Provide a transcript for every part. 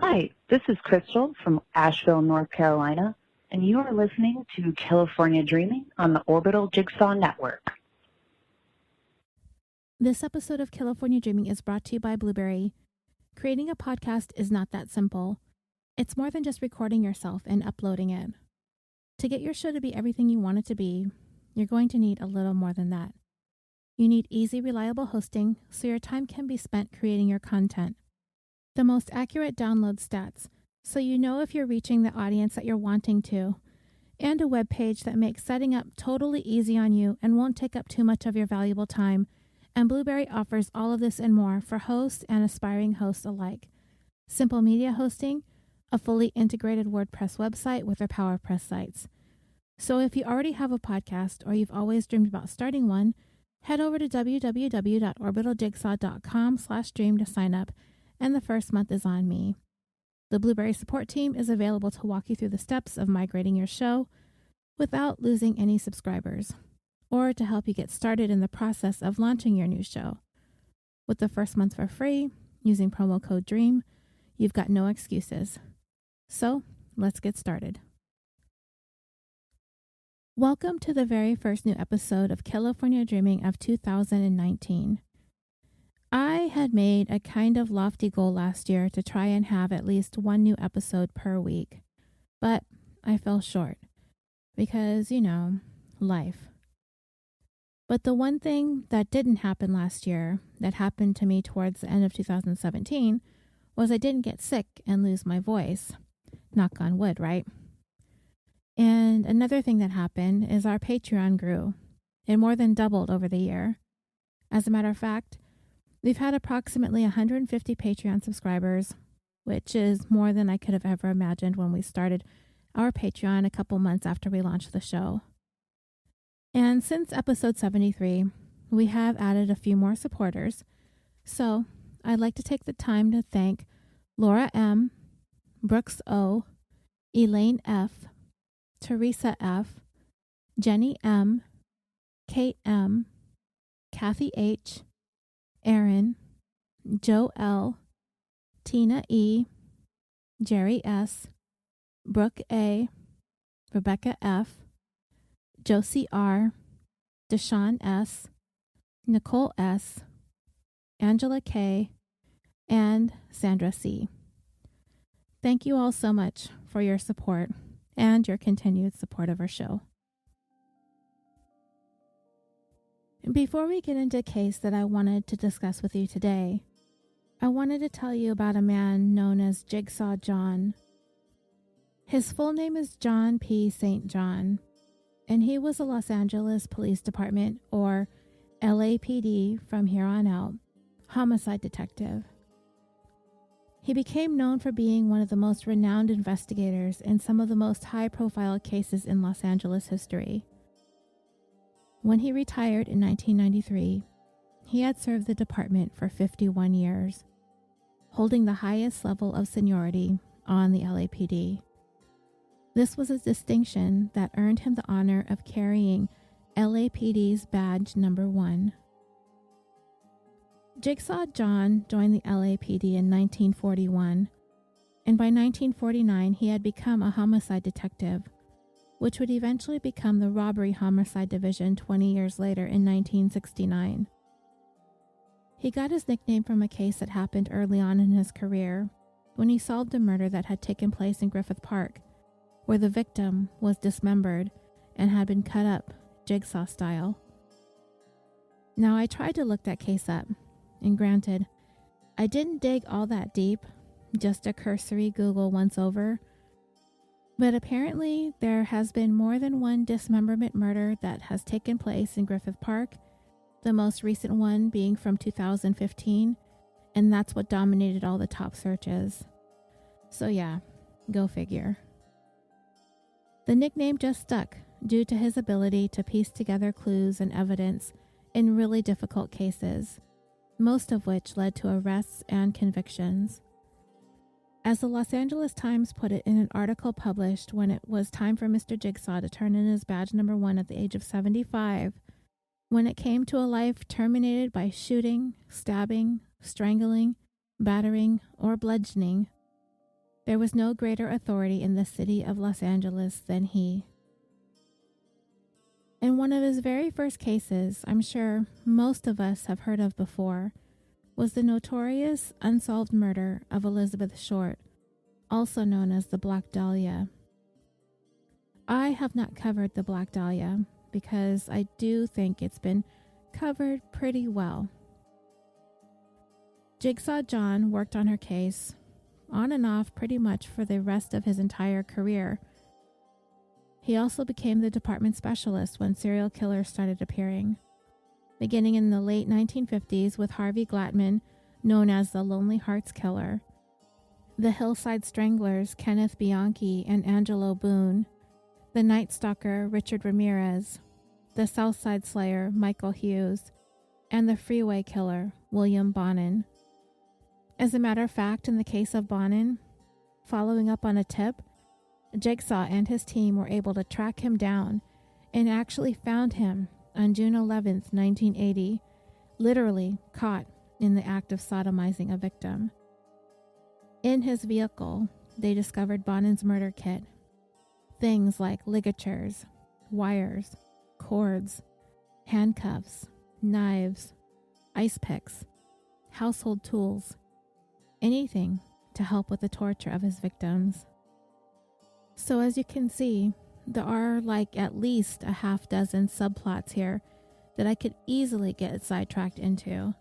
Hi, this is Crystal from Asheville, North Carolina, and you are listening to California Dreaming on the Orbital Jigsaw Network. This episode of California Dreaming is brought to you by BLUBRRY. Creating a podcast is not that simple. It's more than just recording yourself and uploading it. To get your show to be everything you want it to be, you're going to need a little more than that. You need easy, reliable hosting so your time can be spent creating your content. The most accurate download stats so you know if you're reaching the audience that you're wanting to, and a web page that makes setting up totally easy on you and won't take up too much of your valuable time. And BLUBRRY offers all of this and more for hosts and aspiring hosts alike. Simple media hosting, a fully integrated WordPress website with their PowerPress sites. So if you already have a podcast or you've always dreamed about starting one, head over to www.orbitaljigsaw.com/dream to sign up, and the first month is on me. The BLUBRRRY support team is available to walk you through the steps of migrating your show without losing any subscribers, or to help you get started in the process of launching your new show. With the first month for free, using promo code DREAM, you've got no excuses. So, let's get started. Welcome to the very first new episode of California Dreaming of 2019. I had made a kind of lofty goal last year to try and have at least one new episode per week, but I fell short because, life. But the one thing that didn't happen last year that happened to me towards the end of 2017 was I didn't get sick and lose my voice. Knock on wood, right? And another thing that happened is our Patreon grew. It more than doubled over the year. As a matter of fact, we've had approximately 150 Patreon subscribers, which is more than I could have ever imagined when we started our Patreon a couple months after we launched the show. And since episode 73, we have added a few more supporters. So I'd like to take the time to thank Laura M., Brooks O., Elaine F., Teresa F., Jenny M., Kate M., Kathy H., Aaron, Joe L., Tina E., Jerry S., Brooke A., Rebecca F., Josie R., Deshawn S., Nicole S., Angela K., and Sandra C. Thank you all so much for your support and your continued support of our show. Before we get into a case that I wanted to discuss with you today, I wanted to tell you about a man known as Jigsaw John. His full name is John P. St. John, and he was a Los Angeles Police Department, or LAPD from here on out, homicide detective. He became known for being one of the most renowned investigators in some of the most high-profile cases in Los Angeles history. When he retired in 1993, he had served the department for 51 years, holding the highest level of seniority on the LAPD. This was a distinction that earned him the honor of carrying LAPD's badge number 1. Jigsaw John joined the LAPD in 1941, and by 1949 he had become a homicide detective, which would eventually become the Robbery Homicide Division 20 years later in 1969. He got his nickname from a case that happened early on in his career, when he solved a murder that had taken place in Griffith Park, where the victim was dismembered and had been cut up jigsaw style. Now, I tried to look that case up, and granted, I didn't dig all that deep, just a cursory Google once over, but apparently there has been more than one dismemberment murder that has taken place in Griffith Park, the most recent one being from 2015, and that's what dominated all the top searches. So yeah, go figure. The nickname just stuck due to his ability to piece together clues and evidence in really difficult cases, most of which led to arrests and convictions. As the Los Angeles Times put it in an article published when it was time for Mr. Jigsaw to turn in his badge number 1 at the age of 75, when it came to a life terminated by shooting, stabbing, strangling, battering, or bludgeoning, There was no greater authority in the city of Los Angeles than he. In one of his very first cases, I'm sure most of us have heard of before, was the notorious unsolved murder of Elizabeth Short, also known as the Black Dahlia. I have not covered the Black Dahlia because I do think it's been covered pretty well. Jigsaw John worked on her case on and off pretty much for the rest of his entire career. He also became the department specialist when serial killers started appearing, beginning in the late 1950s with Harvey Glattman, known as the Lonely Hearts Killer, the Hillside Stranglers Kenneth Bianchi and Angelo Boone, the Night Stalker Richard Ramirez, the Southside Slayer Michael Hughes, and the Freeway Killer William Bonin. As a matter of fact, in the case of Bonin, following up on a tip, Jigsaw and his team were able to track him down and actually found him on June 11th, 1980, literally caught in the act of sodomizing a victim. In his vehicle, they discovered Bonin's murder kit. Things like ligatures, wires, cords, handcuffs, knives, ice picks, household tools, anything to help with the torture of his victims. So as you can see, there are like at least a half dozen subplots here that I could easily get sidetracked into.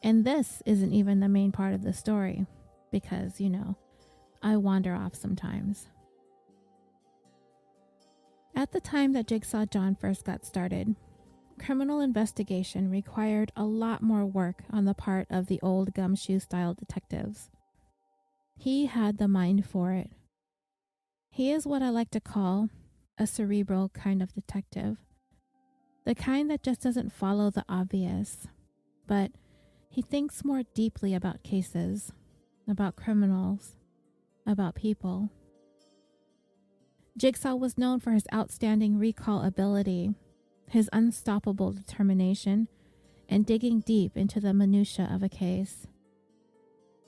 And this isn't even the main part of the story because, I wander off sometimes. At the time that Jigsaw John first got started, criminal investigation required a lot more work on the part of the old gumshoe-style detectives. He had the mind for it. He is what I like to call a cerebral kind of detective. The kind that just doesn't follow the obvious, but he thinks more deeply about cases, about criminals, about people. Jigsaw was known for his outstanding recall ability, his unstoppable determination, and digging deep into the minutiae of a case.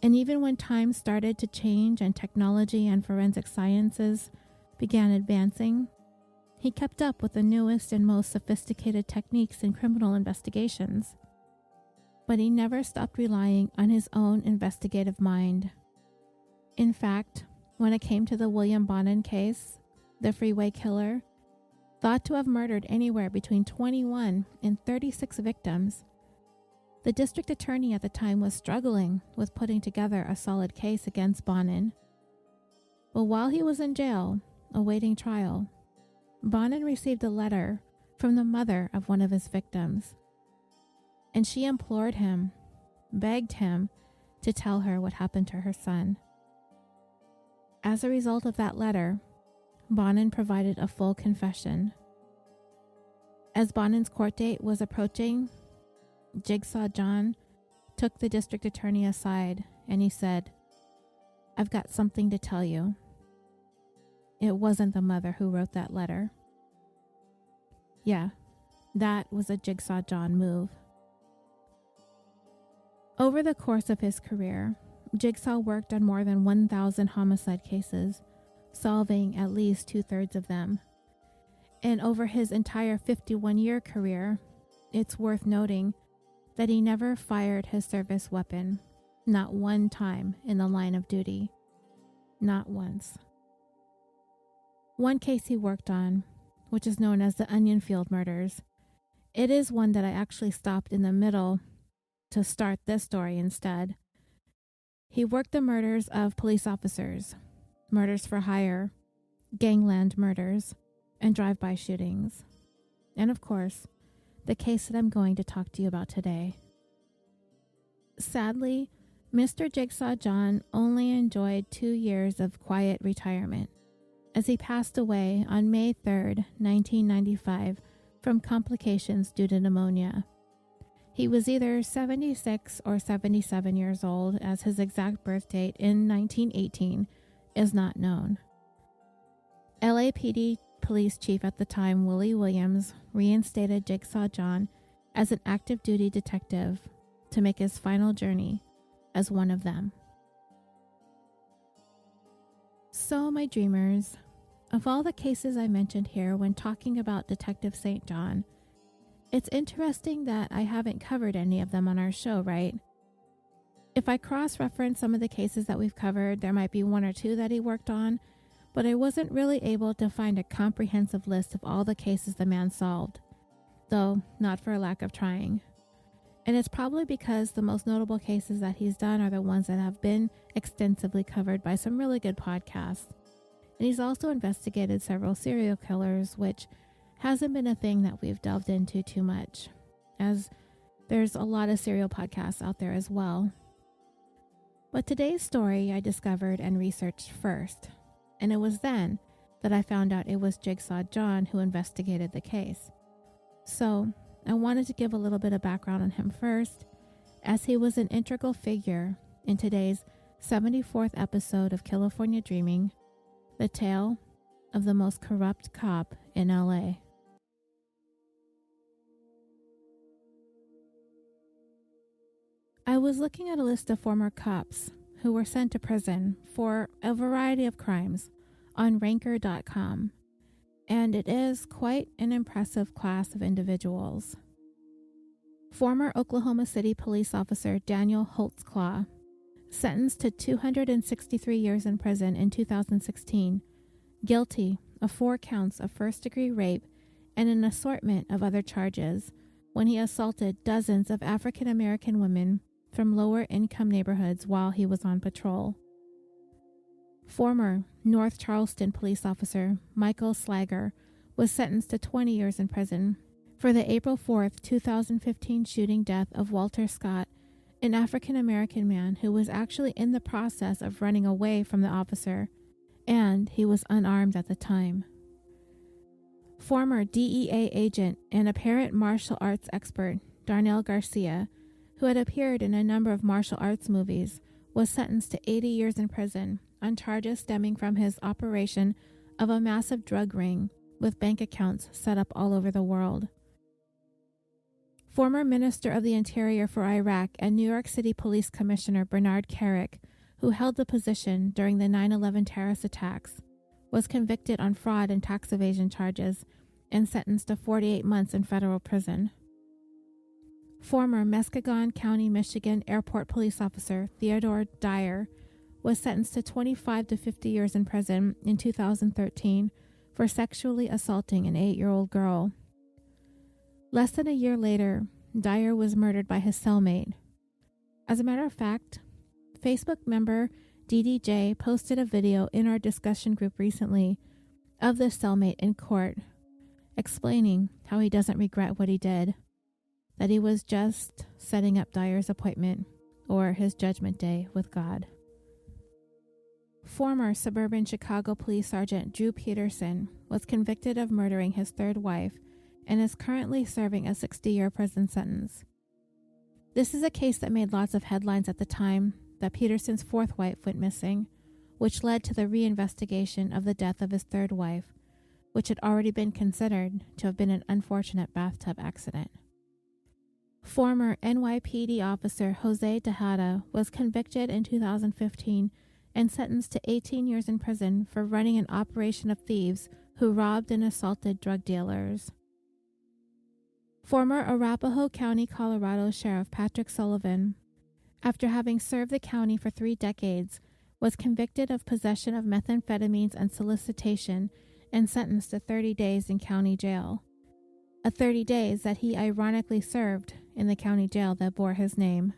And even when times started to change and technology and forensic sciences began advancing, he kept up with the newest and most sophisticated techniques in criminal investigations. But he never stopped relying on his own investigative mind. In fact, when it came to the William Bonin case, the Freeway Killer, thought to have murdered anywhere between 21 and 36 victims, the district attorney at the time was struggling with putting together a solid case against Bonin. But while he was in jail, awaiting trial, Bonin received a letter from the mother of one of his victims, and she implored him, begged him to tell her what happened to her son. As a result of that letter, Bonin provided a full confession. As Bonin's court date was approaching, Jigsaw John took the district attorney aside and he said, "I've got something to tell you. It wasn't the mother who wrote that letter." Yeah, that was a Jigsaw John move. Over the course of his career, Jigsaw worked on more than 1,000 homicide cases, solving at least 2/3 of them. And over his entire 51-year career, it's worth noting that he never fired his service weapon, not one time in the line of duty. Not once. One case he worked on, which is known as the Onion Field murders, it is one that I actually stopped in the middle to start this story instead. He worked the murders of police officers, murders for hire, gangland murders, and drive-by shootings. And of course, the case that I'm going to talk to you about today. Sadly, Mr. Jigsaw John only enjoyed 2 years of quiet retirement, as he passed away on May 3rd, 1995, from complications due to pneumonia. He was either 76 or 77 years old, as his exact birth date in 1918 is not known. LAPD police chief at the time, Willie Williams, reinstated Jigsaw John as an active duty detective to make his final journey as one of them. So, my dreamers, of all the cases I mentioned here when talking about Detective St. John, it's interesting that I haven't covered any of them on our show, right? If I cross-reference some of the cases that we've covered, there might be one or two that he worked on, but I wasn't really able to find a comprehensive list of all the cases the man solved, though not for a lack of trying. And it's probably because the most notable cases that he's done are the ones that have been extensively covered by some really good podcasts. And he's also investigated several serial killers, which hasn't been a thing that we've delved into too much, as there's a lot of serial podcasts out there as well. But today's story I discovered and researched first, and it was then that I found out it was Jigsaw John who investigated the case. So I wanted to give a little bit of background on him first, as he was an integral figure in today's 74th episode of California Dreaming, the tale of the most corrupt cop in LA. I was looking at a list of former cops who were sent to prison for a variety of crimes on Ranker.com, and it is quite an impressive class of individuals. Former Oklahoma City police officer Daniel Holtzclaw, sentenced to 263 years in prison in 2016, guilty of 4 counts of first-degree rape and an assortment of other charges when he assaulted dozens of African-American women from lower-income neighborhoods while he was on patrol. Former North Charleston police officer Michael Slager was sentenced to 20 years in prison for the April 4th, 2015 shooting death of Walter Scott, an African-American man who was actually in the process of running away from the officer, and he was unarmed at the time. Former DEA agent and apparent martial arts expert Darnell Garcia, who had appeared in a number of martial arts movies, was sentenced to 80 years in prison on charges stemming from his operation of a massive drug ring with bank accounts set up all over the world. Former Minister of the Interior for Iraq and New York City Police Commissioner Bernard Kerik, who held the position during the 9/11 terrorist attacks, was convicted on fraud and tax evasion charges and sentenced to 48 months in federal prison. Former Muskegon County, Michigan Airport Police Officer Theodore Dyer was sentenced to 25 to 50 years in prison in 2013 for sexually assaulting an 8-year-old girl. Less than a year later, Dyer was murdered by his cellmate. As a matter of fact, Facebook member DDJ posted a video in our discussion group recently of the cellmate in court, explaining how he doesn't regret what he did, that he was just setting up Dyer's appointment or his judgment day with God. Former suburban Chicago police sergeant Drew Peterson was convicted of murdering his third wife and is currently serving a 60-year prison sentence. This is a case that made lots of headlines at the time that Peterson's fourth wife went missing, which led to the reinvestigation of the death of his third wife, which had already been considered to have been an unfortunate bathtub accident. Former NYPD officer Jose Tejada was convicted in 2015 and sentenced to 18 years in prison for running an operation of thieves who robbed and assaulted drug dealers. Former Arapahoe County, Colorado Sheriff Patrick Sullivan, after having served the county for 3 decades, was convicted of possession of methamphetamines and solicitation and sentenced to 30 days in county jail. A 30 days that he ironically served in the county jail that bore his name.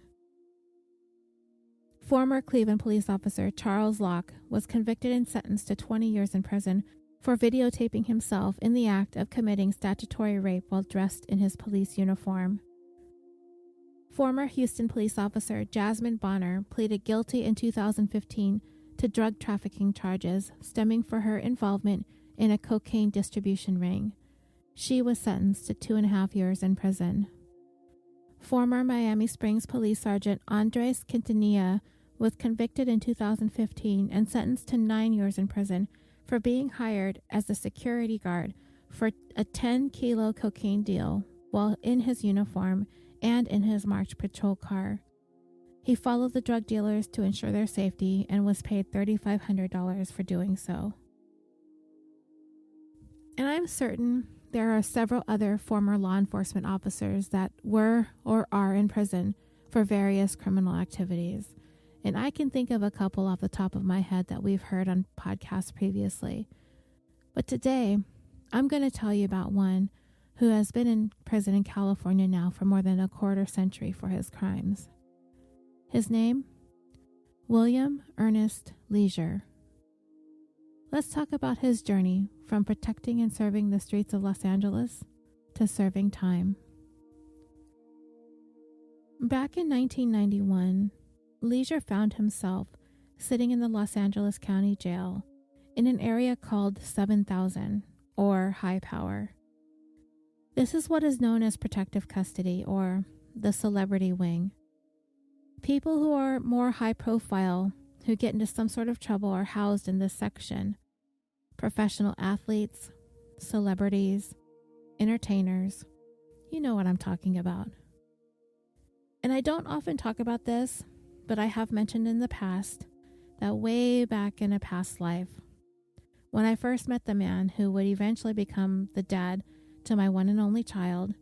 Former Cleveland police officer Charles Locke was convicted and sentenced to 20 years in prison for videotaping himself in the act of committing statutory rape while dressed in his police uniform. Former Houston police officer Jasmine Bonner pleaded guilty in 2015 to drug trafficking charges stemming from her involvement in a cocaine distribution ring. She was sentenced to 2.5 years in prison. Former Miami Springs Police Sergeant Andres Quintanilla was convicted in 2015 and sentenced to 9 years in prison for being hired as a security guard for a 10-kilo cocaine deal while in his uniform and in his marked patrol car. He followed the drug dealers to ensure their safety and was paid $3,500 for doing so. And I'm certain there are several other former law enforcement officers that were or are in prison for various criminal activities. And I can think of a couple off the top of my head that we've heard on podcasts previously. But today, I'm going to tell you about one who has been in prison in California now for more than a quarter century for his crimes. His name? William Ernest Leasure. Let's talk about his journey from protecting and serving the streets of Los Angeles to serving time. Back in 1991, Leasure found himself sitting in the Los Angeles County Jail in an area called 7000, or high power. This is what is known as protective custody, or the celebrity wing. People who are more high profile, who get into some sort of trouble, are housed in this section. Professional athletes, celebrities, entertainers. You know what I'm talking about. And I don't often talk about this, but I have mentioned in the past that way back in a past life, when I first met the man who would eventually become the dad to my one and only child,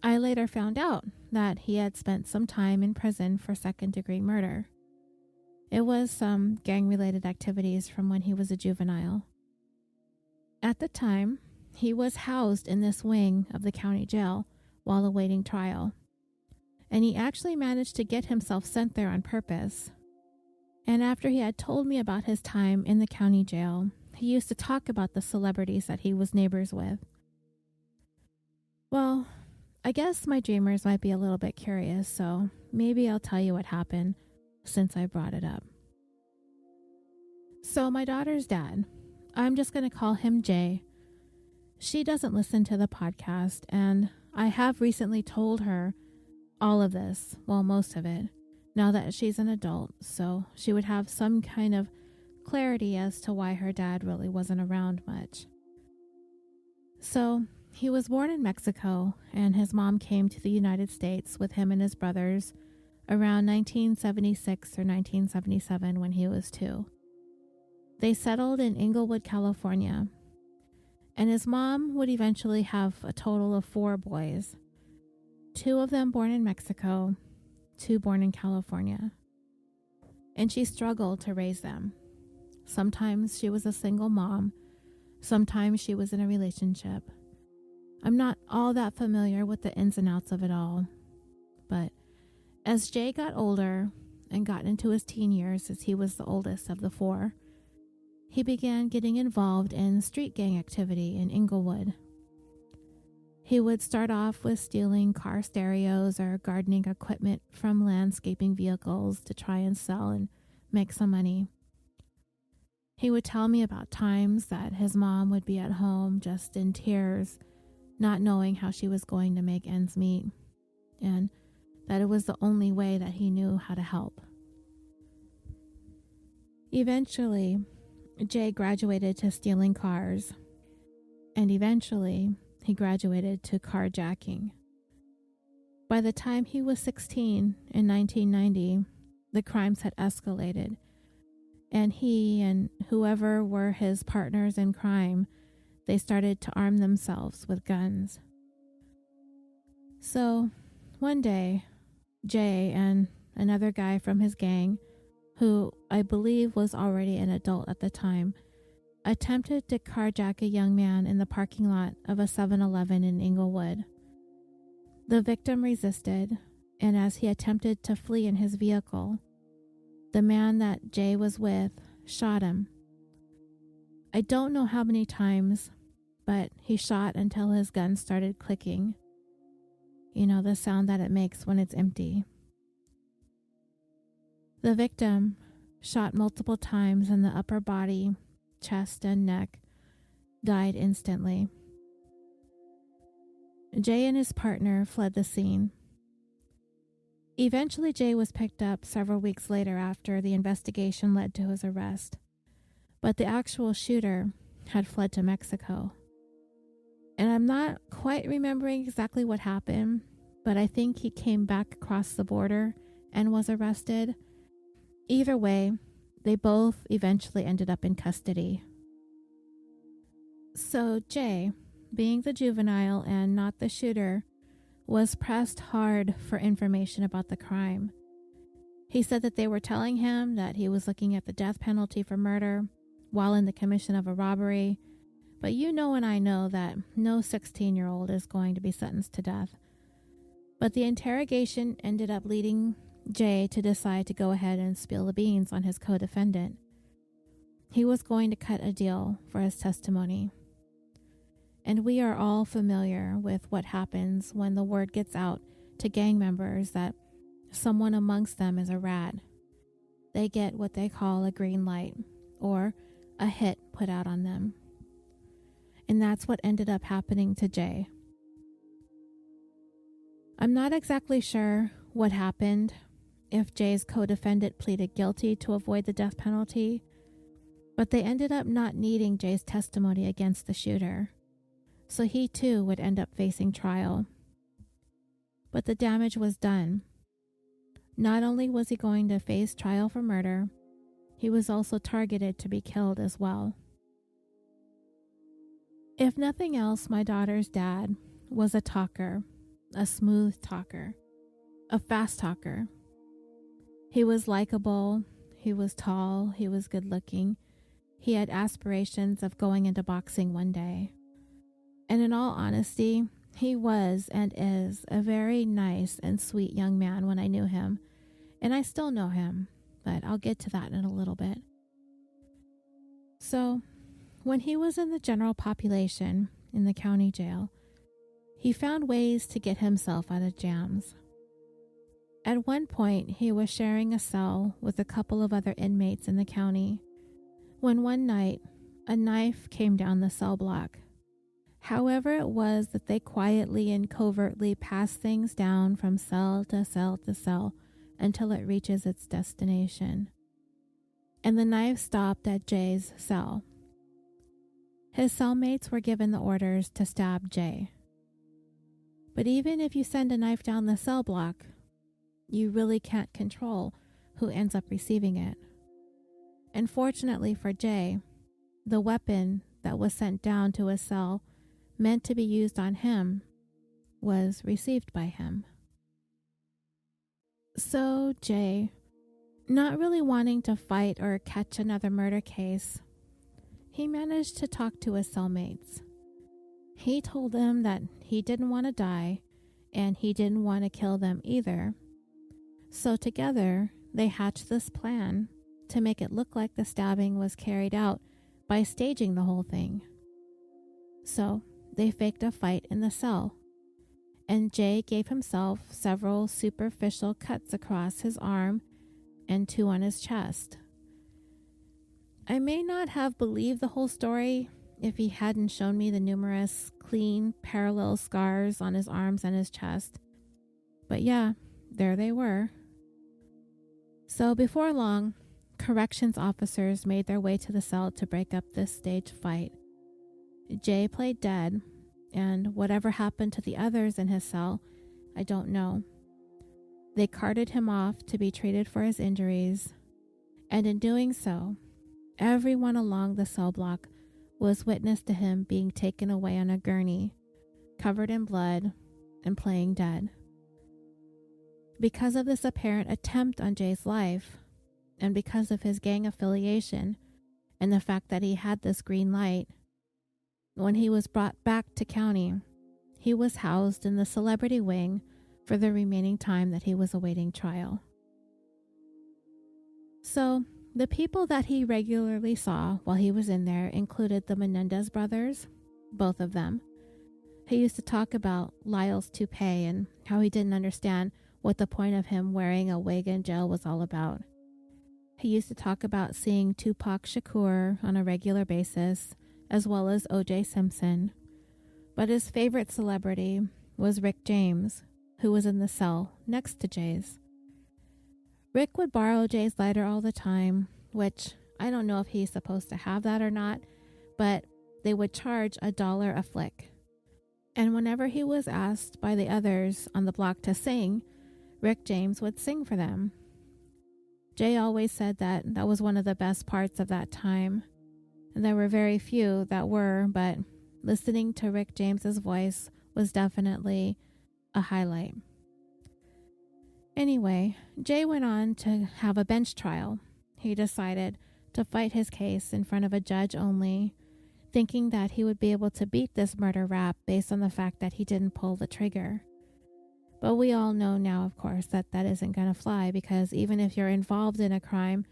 I later found out that he had spent some time in prison for second-degree murder. It was some gang-related activities from when he was a juvenile. At the time, he was housed in this wing of the county jail while awaiting trial. And he actually managed to get himself sent there on purpose. And after he had told me about his time in the county jail, he used to talk about the celebrities that he was neighbors with. Well, I guess my dreamers might be a little bit curious, so maybe I'll tell you what happened since I brought it up. So my daughter's dad, I'm just going to call him Jay. She doesn't listen to the podcast, and I have recently told her all of this, well, most of it, now that she's an adult, so she would have some kind of clarity as to why her dad really wasn't around much. So, he was born in Mexico, and his mom came to the United States with him and his brothers around 1976 or 1977 when he was 2. They settled in Inglewood, California, and his mom would eventually have a total of 4 boys. 2 of them born in Mexico, 2 born in California. And she struggled to raise them. Sometimes she was a single mom. Sometimes she was in a relationship. I'm not all that familiar with the ins and outs of it all. But as Jay got older and got into his teen years, as he was the oldest of the 4, he began getting involved in street gang activity in Inglewood. He would start off with stealing car stereos or gardening equipment from landscaping vehicles to try and sell and make some money. He would tell me about times that his mom would be at home just in tears, not knowing how she was going to make ends meet, and that it was the only way that he knew how to help. Eventually, Jay graduated to stealing cars, and eventually he graduated to carjacking. By the time he was 16 in 1990, the crimes had escalated, and he and whoever were his partners in crime, they started to arm themselves with guns. So, one day, Jay and another guy from his gang, who I believe was already an adult at the time, attempted to carjack a young man in the parking lot of a 7-Eleven in Inglewood. The victim resisted, and as he attempted to flee in his vehicle, the man that Jay was with shot him. I don't know how many times, but he shot until his gun started clicking. You know, the sound that it makes when it's empty. The victim, shot multiple times in the upper body, chest, and neck, died instantly. Jay and his partner fled the scene. Eventually, Jay was picked up several weeks later after the investigation led to his arrest, but the actual shooter had fled to Mexico. And I'm not quite remembering exactly what happened, but I think he came back across the border and was arrested. Either way, they both eventually ended up in custody. So Jay, being the juvenile and not the shooter, was pressed hard for information about the crime. He said that they were telling him that he was looking at the death penalty for murder while in the commission of a robbery, but you know and I know that no 16-year-old is going to be sentenced to death. But the interrogation ended up leading Jay to decide to go ahead and spill the beans on his co-defendant. He was going to cut a deal for his testimony. And we are all familiar with what happens when the word gets out to gang members that someone amongst them is a rat. They get what they call a green light, or a hit put out on them. And that's what ended up happening to Jay. I'm not exactly sure what happened, if Jay's co-defendant pleaded guilty to avoid the death penalty, but they ended up not needing Jay's testimony against the shooter, so he too would end up facing trial. But the damage was done. Not only was he going to face trial for murder, he was also targeted to be killed as well. If nothing else, my daughter's dad was a talker, a smooth talker, a fast talker. He was likable, he was tall, he was good looking. He had aspirations of going into boxing one day. And in all honesty, he was and is a very nice and sweet young man when I knew him. And I still know him, but I'll get to that in a little bit. So, when he was in the general population in the county jail, he found ways to get himself out of jams. At one point, he was sharing a cell with a couple of other inmates in the county, when one night, a knife came down the cell block. However it was that they quietly and covertly pass things down from cell to cell to cell until it reaches its destination. And the knife stopped at Jay's cell. His cellmates were given the orders to stab Jay. But even if you send a knife down the cell block, you really can't control who ends up receiving it. And fortunately for Jay, the weapon that was sent down to his cell meant to be used on him was received by him. So Jay, not really wanting to fight or catch another murder case, he managed to talk to his cellmates. He told them that he didn't want to die and he didn't want to kill them either. So together, they hatched this plan to make it look like the stabbing was carried out by staging the whole thing. So they faked a fight in the cell, and Jay gave himself several superficial cuts across his arm and 2 on his chest. I may not have believed the whole story if he hadn't shown me the numerous clean, parallel scars on his arms and his chest. But yeah, there they were. So before long, corrections officers made their way to the cell to break up this staged fight. Jay played dead, and whatever happened to the others in his cell, I don't know. They carted him off to be treated for his injuries, and in doing so, everyone along the cell block was witness to him being taken away on a gurney, covered in blood, and playing dead. Because of this apparent attempt on Jay's life, and because of his gang affiliation, and the fact that he had this green light, when he was brought back to county, he was housed in the celebrity wing for the remaining time that he was awaiting trial. So, the people that he regularly saw while he was in there included the Menendez brothers, both of them. He used to talk about Lyle's toupee and how he didn't understand what the point of him wearing a wig in jail was all about. He used to talk about seeing Tupac Shakur on a regular basis, as well as O.J. Simpson. But his favorite celebrity was Rick James, who was in the cell next to Jay's. Rick would borrow Jay's lighter all the time, which I don't know if he's supposed to have that or not, but they would charge $1 a flick. And whenever he was asked by the others on the block to sing, Rick James would sing for them. Jay always said that was one of the best parts of that time. And there were very few that were, but listening to Rick James's voice was definitely a highlight. Anyway, Jay went on to have a bench trial. He decided to fight his case in front of a judge only, thinking that he would be able to beat this murder rap based on the fact that he didn't pull the trigger. But we all know now, of course, that isn't going to fly, because even if you're involved in a crime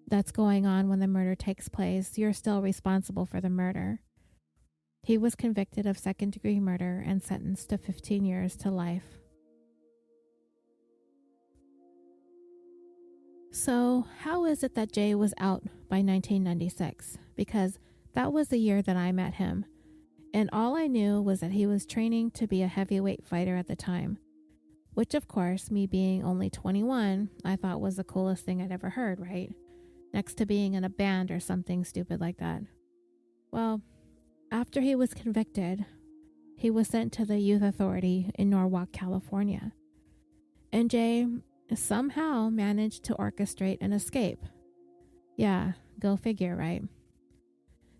that's going on when the murder takes place, you're still responsible for the murder. He was convicted of second-degree murder and sentenced to 15 years to life. So, how is it that Jay was out by 1996? Because that was the year that I met him, and all I knew was that he was training to be a heavyweight fighter at the time, which of course, me being only 21, I thought was the coolest thing I'd ever heard, right? Next to being in a band or something stupid like that. Well, after he was convicted, he was sent to the youth authority in Norwalk, California. And Jay somehow managed to orchestrate an escape. Yeah, go figure, right?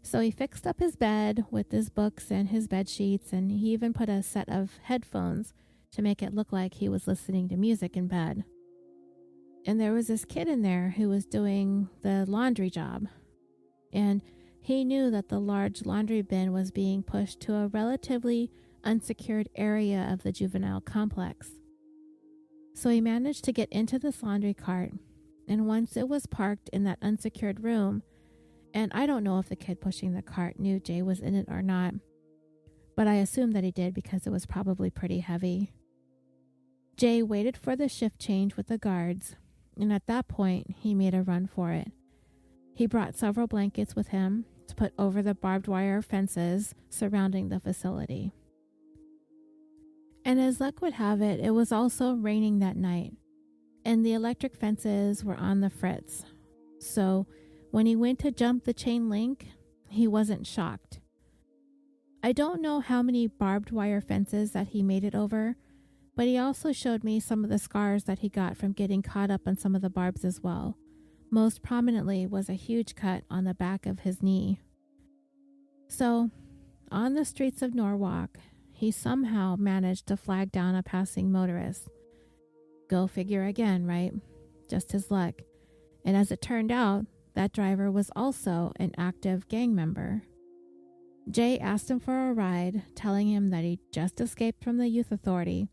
So he fixed up his bed with his books and his bed sheets, and he even put a set of headphones to make it look like he was listening to music in bed. And there was this kid in there who was doing the laundry job. And he knew that the large laundry bin was being pushed to a relatively unsecured area of the juvenile complex. So he managed to get into this laundry cart, and once it was parked in that unsecured room, and I don't know if the kid pushing the cart knew Jay was in it or not, but I assume that he did because it was probably pretty heavy. Jay waited for the shift change with the guards, and at that point, he made a run for it. He brought several blankets with him to put over the barbed wire fences surrounding the facility. And as luck would have it, it was also raining that night, and the electric fences were on the fritz. So when he went to jump the chain link, he wasn't shocked. I don't know how many barbed wire fences that he made it over, but he also showed me some of the scars that he got from getting caught up on some of the barbs as well. Most prominently was a huge cut on the back of his knee. So, on the streets of Norwalk, he somehow managed to flag down a passing motorist. Go figure again, right? Just his luck. And as it turned out, that driver was also an active gang member. Jay asked him for a ride, telling him that he just escaped from the youth authority,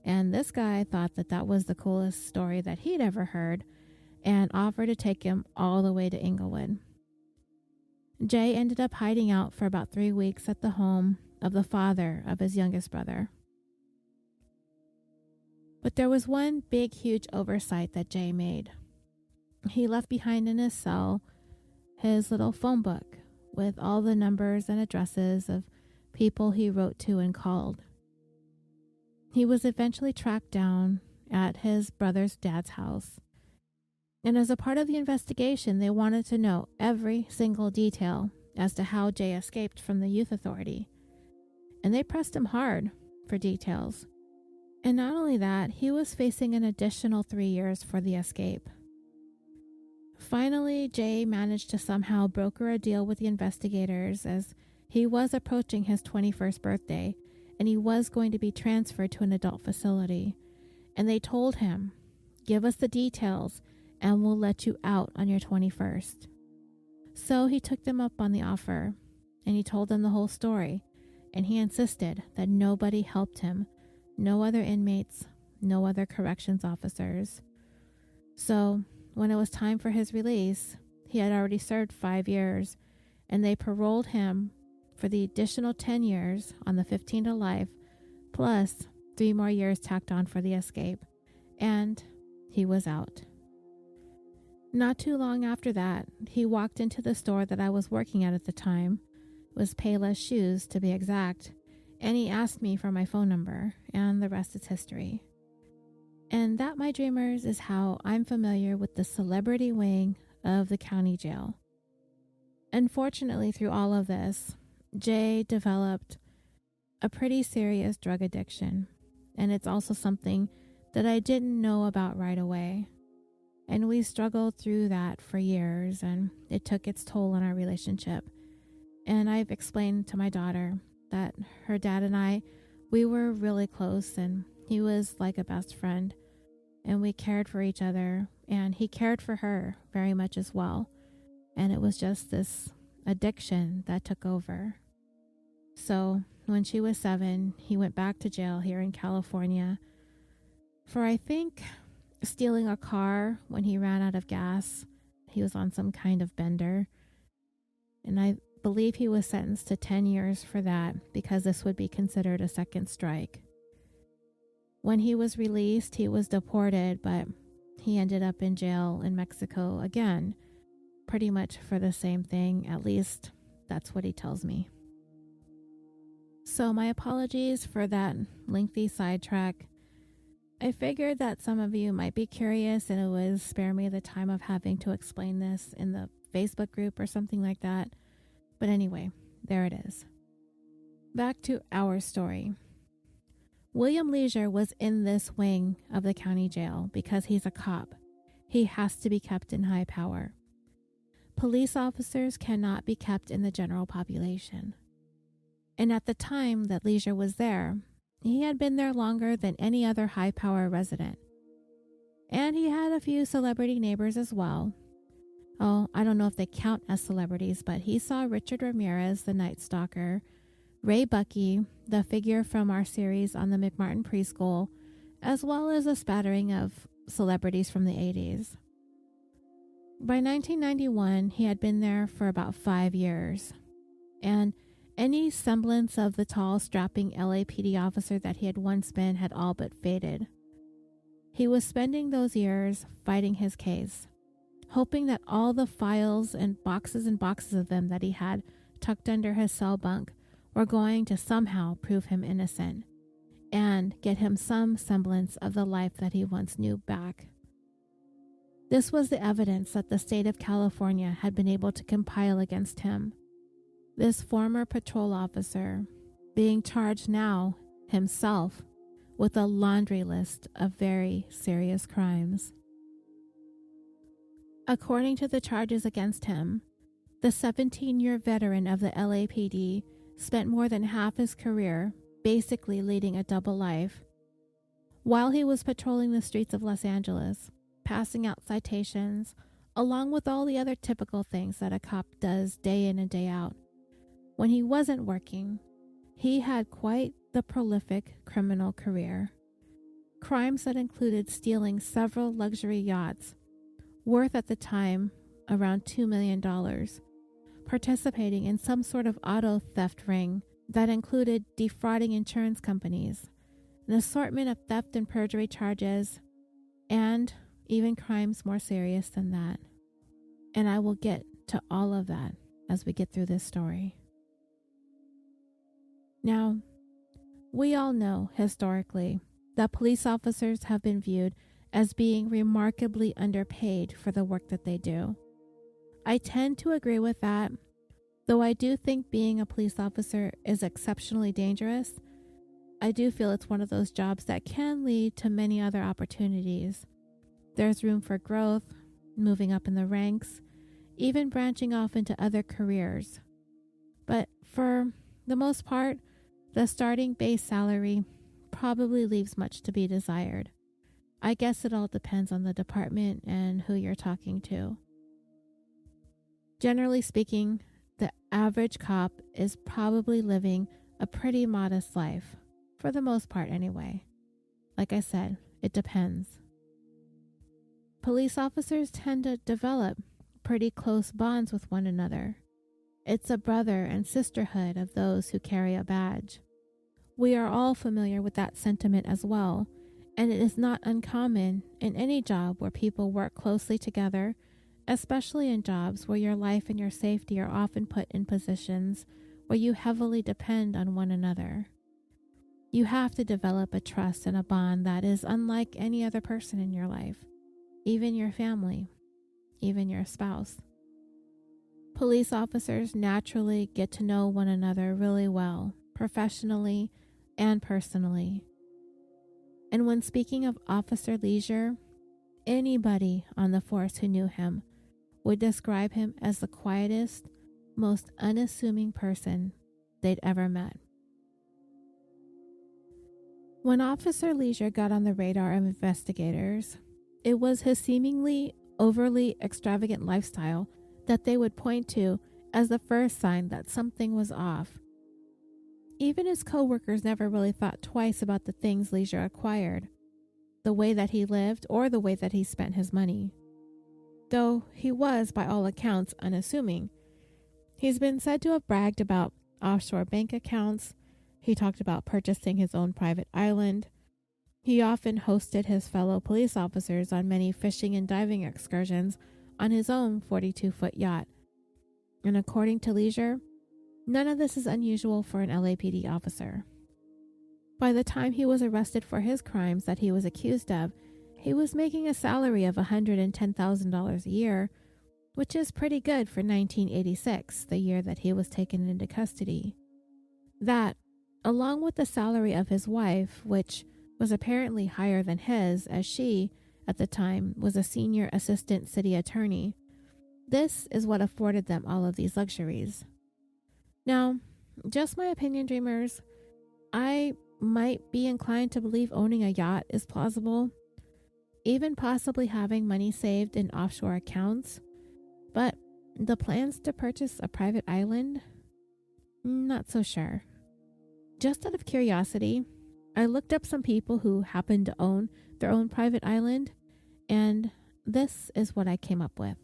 and this guy thought that was the coolest story that he'd ever heard, and offered to take him all the way to Inglewood. Jay ended up hiding out for about 3 weeks at the home of the father of his youngest brother. But there was one big, huge oversight that Jay made. He left behind in his cell his little phone book with all the numbers and addresses of people he wrote to and called. He was eventually tracked down at his brother's dad's house. And as a part of the investigation, they wanted to know every single detail as to how Jay escaped from the youth authority. And they pressed him hard for details. And not only that, he was facing an additional 3 years for the escape. Finally, Jay managed to somehow broker a deal with the investigators as he was approaching his 21st birthday and he was going to be transferred to an adult facility. And they told him, "Give us the details and we'll let you out on your 21st. So he took them up on the offer and he told them the whole story, and he insisted that nobody helped him, no other inmates, no other corrections officers. So when it was time for his release, he had already served 5 years, and they paroled him for the additional 10 years on the 15 to life, plus 3 more years tacked on for the escape, and he was out. Not too long after that, he walked into the store that I was working at the time. It was Payless Shoes, to be exact, and he asked me for my phone number, and the rest is history. And that, my dreamers, is how I'm familiar with the celebrity wing of the county jail. Unfortunately, through all of this, Jay developed a pretty serious drug addiction, and it's also something that I didn't know about right away. And we struggled through that for years, and it took its toll on our relationship. And I've explained to my daughter that her dad and I, we were really close, and he was like a best friend, and we cared for each other, and he cared for her very much as well. And it was just this addiction that took over. So when she was 7, he went back to jail here in California for, I think, stealing a car when he ran out of gas. He was on some kind of bender. And I believe he was sentenced to 10 years for that because this would be considered a second strike. When he was released, he was deported, but he ended up in jail in Mexico again, pretty much for the same thing. At least that's what he tells me. So my apologies for that lengthy sidetrack. I figured that some of you might be curious and it would spare me the time of having to explain this in the Facebook group or something like that. But anyway, there it is. Back to our story. William Leasure was in this wing of the county jail because he's a cop. He has to be kept in high power. Police officers cannot be kept in the general population. And at the time that Leasure was there, he had been there longer than any other high-power resident. And he had a few celebrity neighbors as well. Oh, I don't know if they count as celebrities, but he saw Richard Ramirez, the Night Stalker, Ray Bucky, the figure from our series on the McMartin Preschool, as well as a spattering of celebrities from the 80s. By 1991, he had been there for about 5 years. And any semblance of the tall, strapping LAPD officer that he had once been had all but faded. He was spending those years fighting his case, hoping that all the files and boxes of them that he had tucked under his cell bunk were going to somehow prove him innocent and get him some semblance of the life that he once knew back. This was the evidence that the state of California had been able to compile against him. This former patrol officer being charged now himself with a laundry list of very serious crimes. According to the charges against him, the 17-year veteran of the LAPD spent more than half his career basically leading a double life. While he was patrolling the streets of Los Angeles, passing out citations, along with all the other typical things that a cop does day in and day out, when he wasn't working, he had quite the prolific criminal career. Crimes that included stealing several luxury yachts, worth at the time around $2 million, participating in some sort of auto theft ring that included defrauding insurance companies, an assortment of theft and perjury charges, and even crimes more serious than that. And I will get to all of that as we get through this story. Now, we all know historically that police officers have been viewed as being remarkably underpaid for the work that they do. I tend to agree with that, though I do think being a police officer is exceptionally dangerous. I do feel it's one of those jobs that can lead to many other opportunities. There's room for growth, moving up in the ranks, even branching off into other careers. But for the most part, the starting base salary probably leaves much to be desired. I guess it all depends on the department and who you're talking to. Generally speaking, the average cop is probably living a pretty modest life, for the most part anyway. Like I said, it depends. Police officers tend to develop pretty close bonds with one another. It's a brother and sisterhood of those who carry a badge. We are all familiar with that sentiment as well, and it is not uncommon in any job where people work closely together, especially in jobs where your life and your safety are often put in positions where you heavily depend on one another. You have to develop a trust and a bond that is unlike any other person in your life, even your family, even your spouse. Police officers naturally get to know one another really well, professionally and personally. And when speaking of Officer Leasure, anybody on the force who knew him would describe him as the quietest, most unassuming person they'd ever met. When Officer Leasure got on the radar of investigators, it was his seemingly overly extravagant lifestyle that they would point to as the first sign that something was off. Even his co-workers never really thought twice about the things Leasure acquired, the way that he lived, or the way that he spent his money. Though he was, by all accounts, unassuming. He's been said to have bragged about offshore bank accounts. He talked about purchasing his own private island. He often hosted his fellow police officers on many fishing and diving excursions on his own 42-foot yacht. And according to Leasure, none of this is unusual for an LAPD officer. By the time he was arrested for his crimes that he was accused of, he was making a salary of $110,000 a year, which is pretty good for 1986, the year that he was taken into custody. That, along with the salary of his wife, which was apparently higher than his, as she, at the time, was a senior assistant city attorney. This is what afforded them all of these luxuries. Now, just my opinion, dreamers, I might be inclined to believe owning a yacht is plausible, even possibly having money saved in offshore accounts, but the plans to purchase a private island? Not so sure. Just out of curiosity, I looked up some people who happened to own their own private island, and this is what I came up with.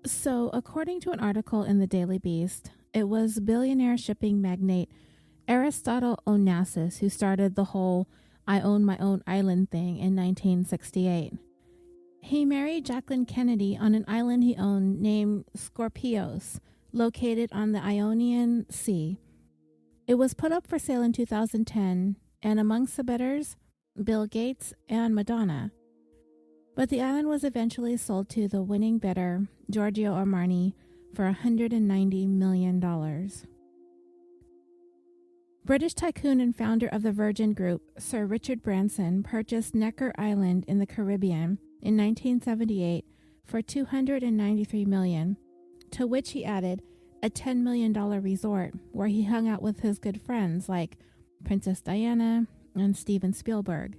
So, according to an article in the Daily Beast, it was billionaire shipping magnate Aristotle Onassis who started the whole I own my own island thing in 1968. He married Jacqueline Kennedy on an island he owned named Skorpios, located on the Ionian Sea. It was put up for sale in 2010, and amongst the bidders, Bill Gates and Madonna. But the island was eventually sold to the winning bidder, Giorgio Armani, for $190 million. British tycoon and founder of the Virgin Group, Sir Richard Branson, purchased Necker Island in the Caribbean in 1978 for $293 million, to which he added a $10 million resort where he hung out with his good friends like Princess Diana and Steven Spielberg.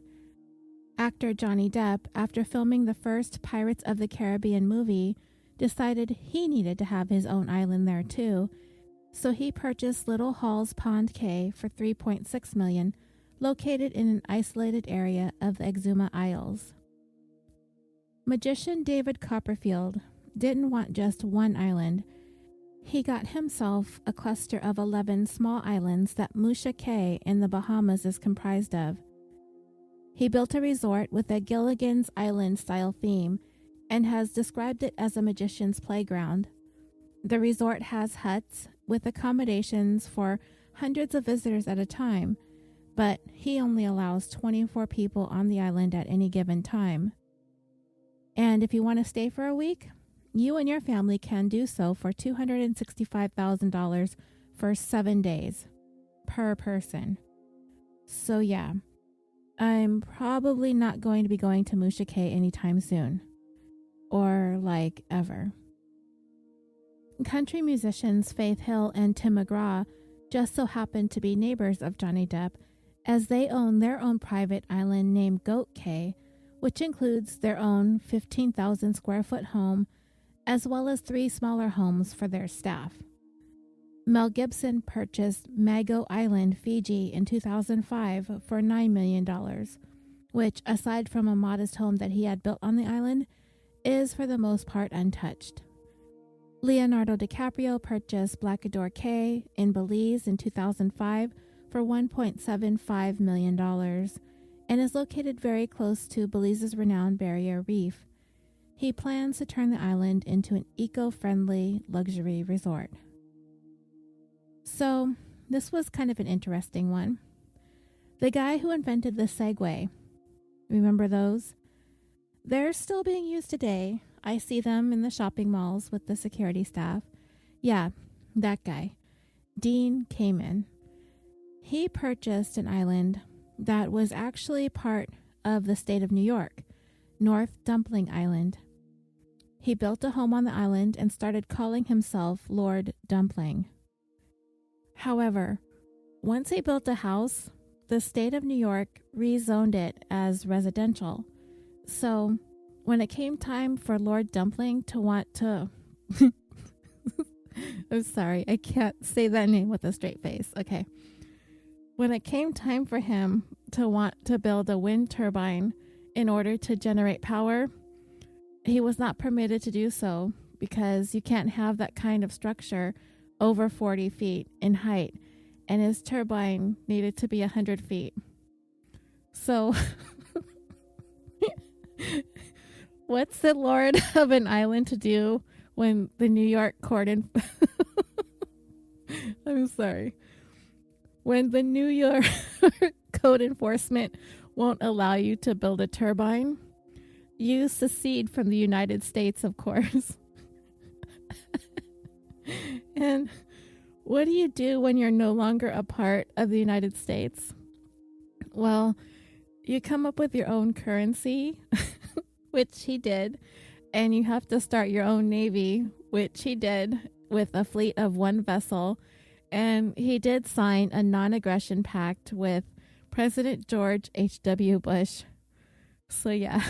Actor Johnny Depp, after filming the first Pirates of the Caribbean movie, decided he needed to have his own island there too, so he purchased Little Halls Pond Cay for $3.6 million, located in an isolated area of the Exuma Isles. Magician David Copperfield didn't want just one island. He got himself a cluster of 11 small islands that Musha Cay in the Bahamas is comprised of. He built a resort with a Gilligan's Island style theme and has described it as a magician's playground. The resort has huts with accommodations for hundreds of visitors at a time, but he only allows 24 people on the island at any given time. And if you want to stay for a week, you and your family can do so for $265,000 for 7 days per person. So yeah, I'm probably not going to be going to Musha Cay anytime soon. Or like ever. Country musicians Faith Hill and Tim McGraw just so happen to be neighbors of Johnny Depp, as they own their own private island named Goat Cay, which includes their own 15,000 square foot home, as well as 3 smaller homes for their staff. Mel Gibson purchased Mago Island, Fiji in 2005 for $9 million, which, aside from a modest home that he had built on the island, is for the most part untouched. Leonardo DiCaprio purchased Blackador Cay in Belize in 2005 for $1.75 million and is located very close to Belize's renowned barrier reef. He plans to turn the island into an eco-friendly luxury resort. So, this was kind of an interesting one. The guy who invented the Segway, remember those? They're still being used today. I see them in the shopping malls with the security staff. Yeah, that guy, Dean Kamen. He purchased an island that was actually part of the state of New York, North Dumpling Island. He built a home on the island and started calling himself Lord Dumpling. However, once he built a house, the state of New York rezoned it as residential. So when it came time for Lord Dumpling to want to... I'm sorry, I can't say that name with a straight face. Okay. When it came time for him to want to build a wind turbine in order to generate power, he was not permitted to do so because you can't have that kind of structure over 40 feet in height, and his turbine needed to be 100 feet. So, what's the lord of an island to do when the New York court I'm sorry. When the New York code enforcement won't allow you to build a turbine, you secede from the United States, of course. And what do you do when you're no longer a part of the United States? Well, you come up with your own currency, which he did, and you have to start your own navy, which he did with a fleet of one vessel. And he did sign a non-aggression pact with President George H.W. Bush. So yeah,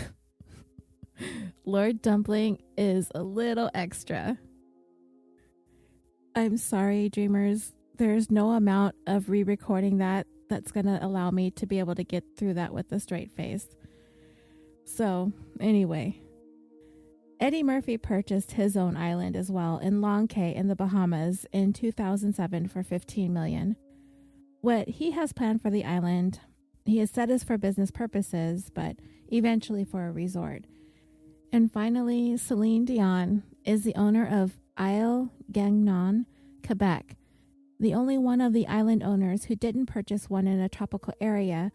Lord Dumpling is a little extra. I'm sorry, dreamers. There's no amount of re-recording that's going to allow me to be able to get through that with a straight face. So anyway, Eddie Murphy purchased his own island as well in Long Cay in the Bahamas in 2007 for $15 million. What he has planned for the island, he has said is for business purposes, but eventually for a resort. And finally, Celine Dion is the owner of Isle Gagnon, Quebec, the only one of the island owners who didn't purchase one in a tropical area.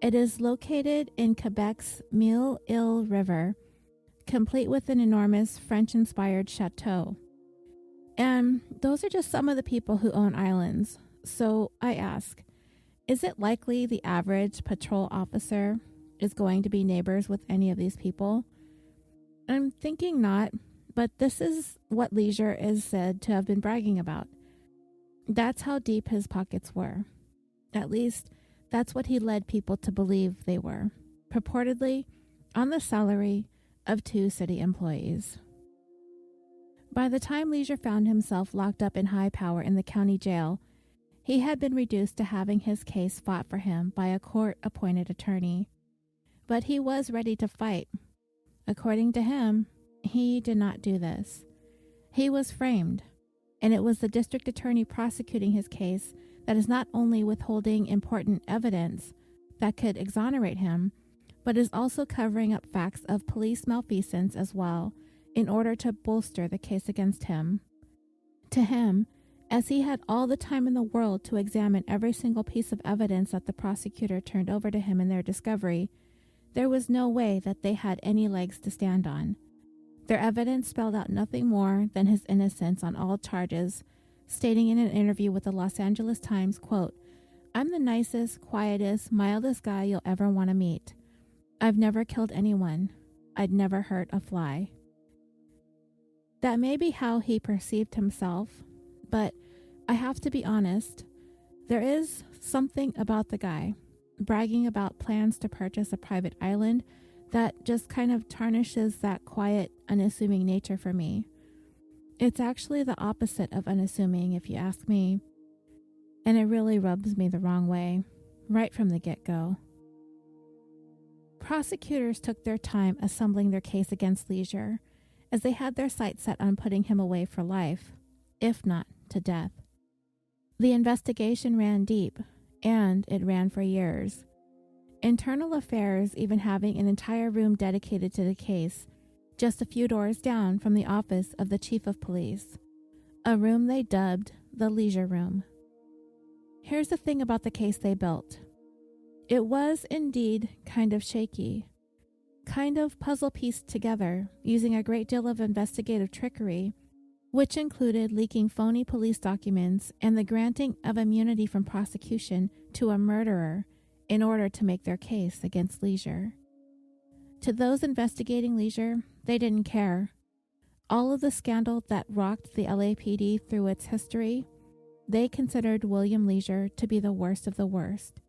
It is located in Quebec's Mille-Île River, complete with an enormous French-inspired chateau. And those are just some of the people who own islands. So I ask, is it likely the average patrol officer is going to be neighbors with any of these people? I'm thinking not, but this is what Leasure is said to have been bragging about. That's how deep his pockets were. At least, that's what he led people to believe they were, purportedly on the salary of 2 city employees. By the time Leasure found himself locked up in high power in the county jail, he had been reduced to having his case fought for him by a court-appointed attorney. But he was ready to fight. According to him, he did not do this. He was framed, and it was the district attorney prosecuting his case that is not only withholding important evidence that could exonerate him, but is also covering up facts of police malfeasance as well in order to bolster the case against him. To him, as he had all the time in the world to examine every single piece of evidence that the prosecutor turned over to him in their discovery, there was no way that they had any legs to stand on. Their evidence spelled out nothing more than his innocence on all charges, stating in an interview with the Los Angeles Times, quote, "I'm the nicest, quietest, mildest guy you'll ever want to meet. I've never killed anyone. I'd never hurt a fly." That may be how he perceived himself, but I have to be honest, there is something about the guy bragging about plans to purchase a private island that just kind of tarnishes that quiet, unassuming nature for me. It's actually the opposite of unassuming, if you ask me, and it really rubs me the wrong way, right from the get-go. Prosecutors took their time assembling their case against Leasure, as they had their sights set on putting him away for life, if not to death. The investigation ran deep, and it ran for years. Internal Affairs even having an entire room dedicated to the case, just a few doors down from the office of the Chief of Police, a room they dubbed the Leasure Room. Here's the thing about the case they built. It was indeed kind of shaky, kind of puzzle pieced together using a great deal of investigative trickery, which included leaking phony police documents and the granting of immunity from prosecution to a murderer in order to make their case against Leasure. To those investigating Leasure, they didn't care. All of the scandal that rocked the LAPD through its history, they considered William Leasure to be the worst of the worst,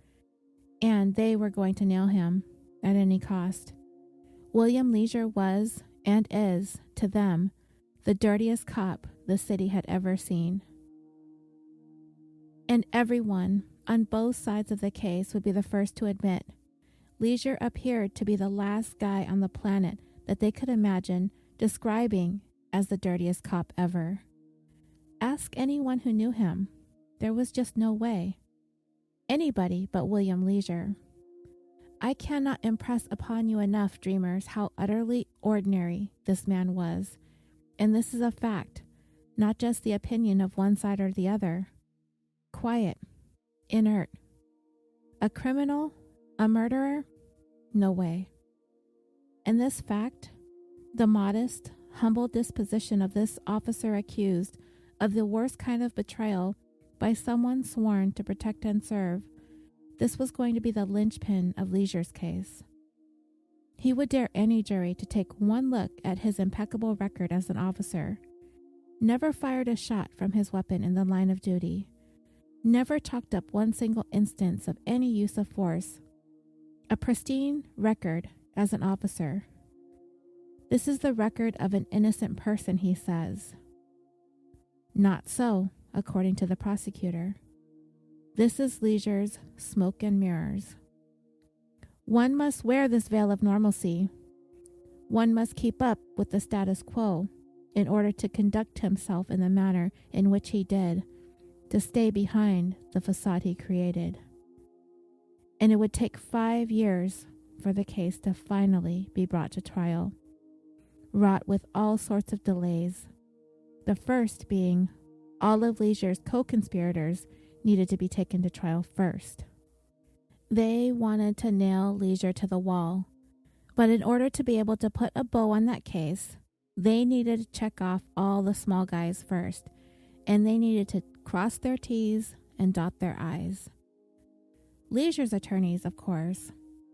and they were going to nail him at any cost. William Leasure was, and is, to them, the dirtiest cop the city had ever seen. And everyone on both sides of the case would be the first to admit Leasure appeared to be the last guy on the planet that they could imagine describing as the dirtiest cop ever. Ask anyone who knew him. There was just no way. Anybody but William Leasure. I cannot impress upon you enough, dreamers, how utterly ordinary this man was. And this is a fact, not just the opinion of one side or the other. Quiet, inert. A criminal? A murderer? No way. And this fact, the modest, humble disposition of this officer accused of the worst kind of betrayal by someone sworn to protect and serve, this was going to be the linchpin of Leasure's case. He would dare any jury to take one look at his impeccable record as an officer. Never fired a shot from his weapon in the line of duty. Never chalked up one single instance of any use of force. A pristine record as an officer. This is the record of an innocent person, he says. Not so, according to the prosecutor. This is Leasure's smoke and mirrors. One must wear this veil of normalcy. One must keep up with the status quo in order to conduct himself in the manner in which he did, to stay behind the facade he created. And it would take 5 years for the case to finally be brought to trial, wrought with all sorts of delays. The first being all of Leasure's co-conspirators needed to be taken to trial first. They wanted to nail Leasure to the wall, but in order to be able to put a bow on that case, they needed to check off all the small guys first, and they needed to cross their T's and dot their I's. Leasure's attorneys, of course,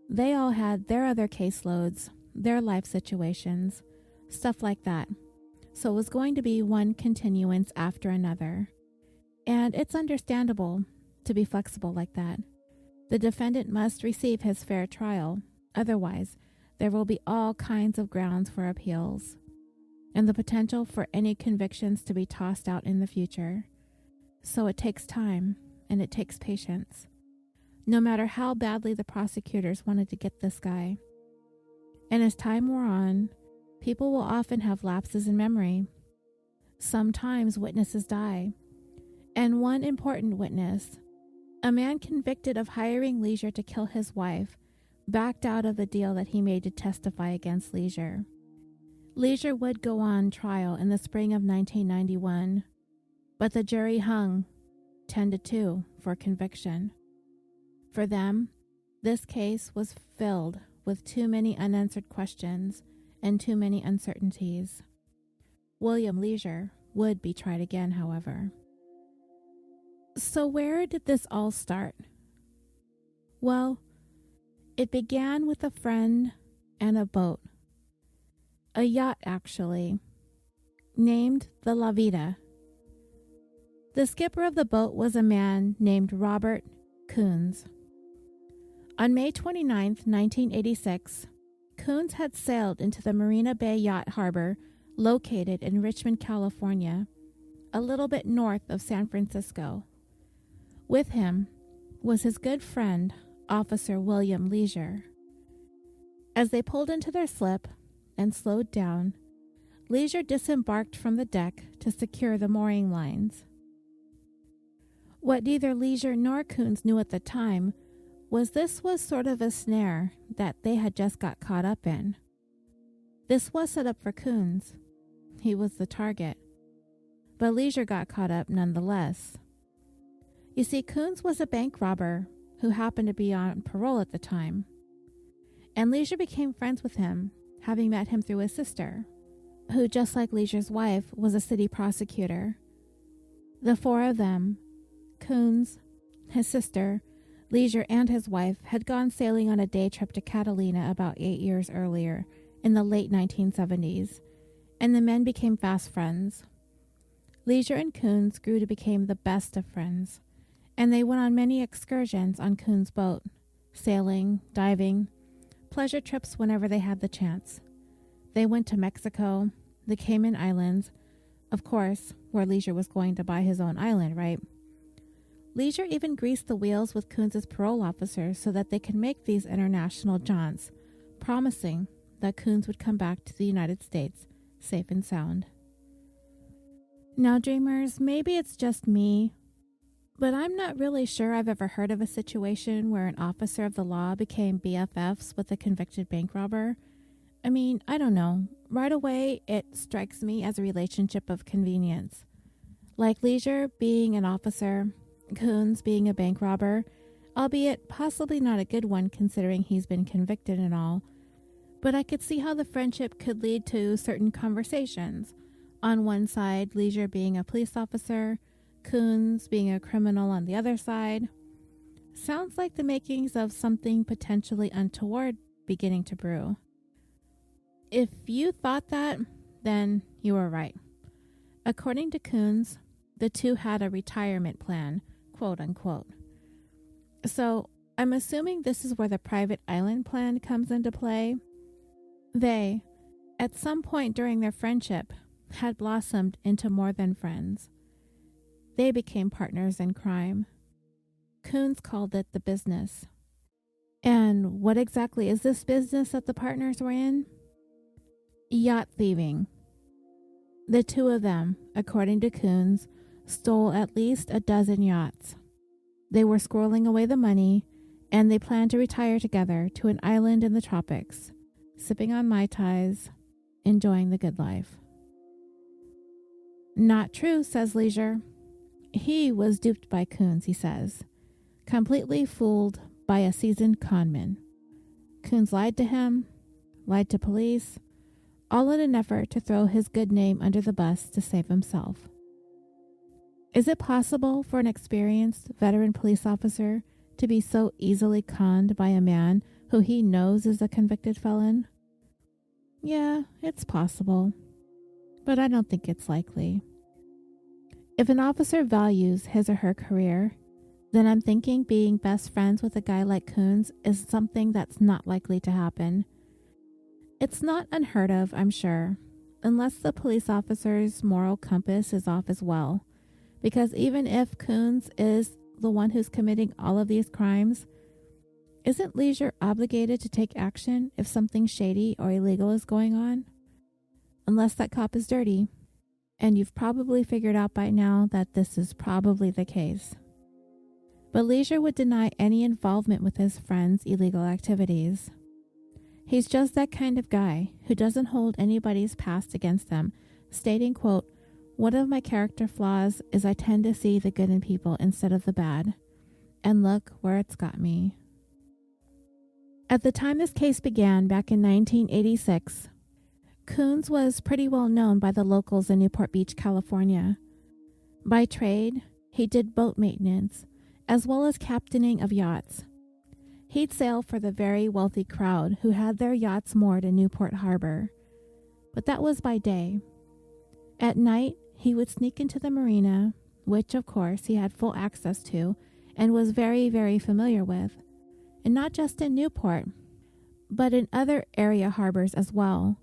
they all had their other caseloads, their life situations, stuff like that. So it was going to be one continuance after another. And it's understandable to be flexible like that. The defendant must receive his fair trial. Otherwise, there will be all kinds of grounds for appeals and the potential for any convictions to be tossed out in the future. So it takes time and it takes patience, no matter how badly the prosecutors wanted to get this guy. And as time wore on, people will often have lapses in memory. Sometimes witnesses die. And one important witness, a man convicted of hiring Leasure to kill his wife, backed out of the deal that he made to testify against Leasure. Leasure would go on trial in the spring of 1991, but the jury hung 10-2 for conviction. For them, this case was filled with too many unanswered questions and too many uncertainties. William Leasure would be tried again, however. So where did this all start? Well, it began with a friend and a boat. A yacht, actually, named the La Vida. The skipper of the boat was a man named Robert Coons. On May 29, 1986, Coons had sailed into the Marina Bay Yacht Harbor located in Richmond, California, a little bit north of San Francisco. With him was his good friend, Officer William Leasure. As they pulled into their slip and slowed down, Leasure disembarked from the deck to secure the mooring lines. What neither Leasure nor Coons knew at the time was this was sort of a snare that they had just got caught up in. This was set up for Coons. He was the target. But Leasure got caught up nonetheless. You see, Coons was a bank robber who happened to be on parole at the time. And Leasure became friends with him, having met him through his sister, who, just like Leasure's wife, was a city prosecutor. The four of them, Coons, his sister, Leasure and his wife had gone sailing on a day trip to Catalina about 8 years earlier, in the late 1970s, and the men became fast friends. Leasure and Coons grew to become the best of friends, and they went on many excursions on Coons' boat, sailing, diving, pleasure trips whenever they had the chance. They went to Mexico, the Cayman Islands, of course, where Leasure was going to buy his own island, right? Leasure even greased the wheels with Coons' parole officers so that they could make these international jaunts, promising that Coons would come back to the United States safe and sound. Now, dreamers, maybe it's just me, but I'm not really sure I've ever heard of a situation where an officer of the law became BFFs with a convicted bank robber. I mean, I don't know. Right away, it strikes me as a relationship of convenience. Like Leasure being an officer, Coons being a bank robber, albeit possibly not a good one considering he's been convicted and all, but I could see how the friendship could lead to certain conversations. On one side, Leasure being a police officer, Coons being a criminal on the other side. Sounds like the makings of something potentially untoward beginning to brew. If you thought that, then you were right. According to Coons, the two had a retirement plan, quote unquote. So I'm assuming this is where the private island plan comes into play. They, at some point during their friendship, had blossomed into more than friends. They became partners in crime. Coons called it the business. And what exactly is this business that the partners were in? Yacht thieving. The two of them, according to Coons, stole at least a dozen yachts. They were squirreling away the money, and they planned to retire together to an island in the tropics, sipping on Mai Tais, enjoying the good life. Not true, says Leasure. He was duped by Coons, he says, completely fooled by a seasoned conman. Coons lied to him, lied to police, all in an effort to throw his good name under the bus to save himself. Is it possible for an experienced veteran police officer to be so easily conned by a man who he knows is a convicted felon? Yeah, it's possible, but I don't think it's likely. If an officer values his or her career, then I'm thinking being best friends with a guy like Coons is something that's not likely to happen. It's not unheard of, I'm sure, unless the police officer's moral compass is off as well, because even if Coons is the one who's committing all of these crimes, isn't Leasure obligated to take action if something shady or illegal is going on? Unless that cop is dirty. And you've probably figured out by now that this is probably the case. But Leasure would deny any involvement with his friend's illegal activities. He's just that kind of guy who doesn't hold anybody's past against them, stating, quote, "One of my character flaws is I tend to see the good in people instead of the bad. And look where it's got me." At the time this case began back in 1986, Coons was pretty well known by the locals in Newport Beach, California. By trade, he did boat maintenance, as well as captaining of yachts. He'd sail for the very wealthy crowd who had their yachts moored in Newport Harbor. But that was by day. At night, he would sneak into the Marina, which, of course, he had full access to and was very, very familiar with. And not just in Newport, but in other area harbors as well.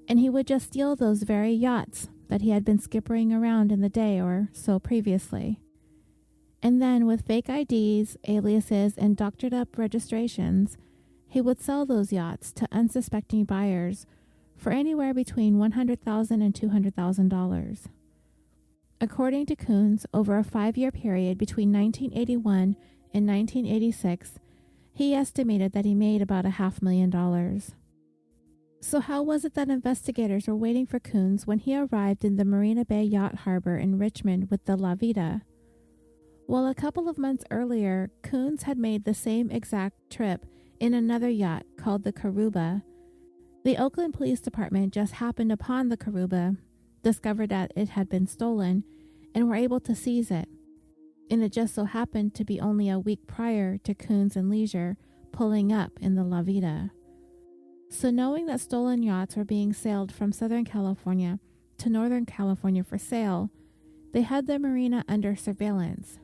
And he would just steal those very yachts that he had been skippering around in the day or so previously. And then with fake IDs, aliases, and doctored up registrations, he would sell those yachts to unsuspecting buyers for anywhere between $100,000 and $200,000. According to Coons, over a 5-year period between 1981 and 1986, he estimated that he made about $500,000. So how was it that investigators were waiting for Coons when he arrived in the Marina Bay Yacht Harbor in Richmond with the La Vida? Well, a couple of months earlier, Coons had made the same exact trip in another yacht called the Caruba. The Oakland Police Department just happened upon the Caruba, discovered that it had been stolen, and were able to seize it. and it just so happened to be only a week prior to Coons and Leasure pulling up in the La Vida. So knowing that stolen yachts were being sailed from Southern California to Northern California for sale, they had the Marina under surveillance.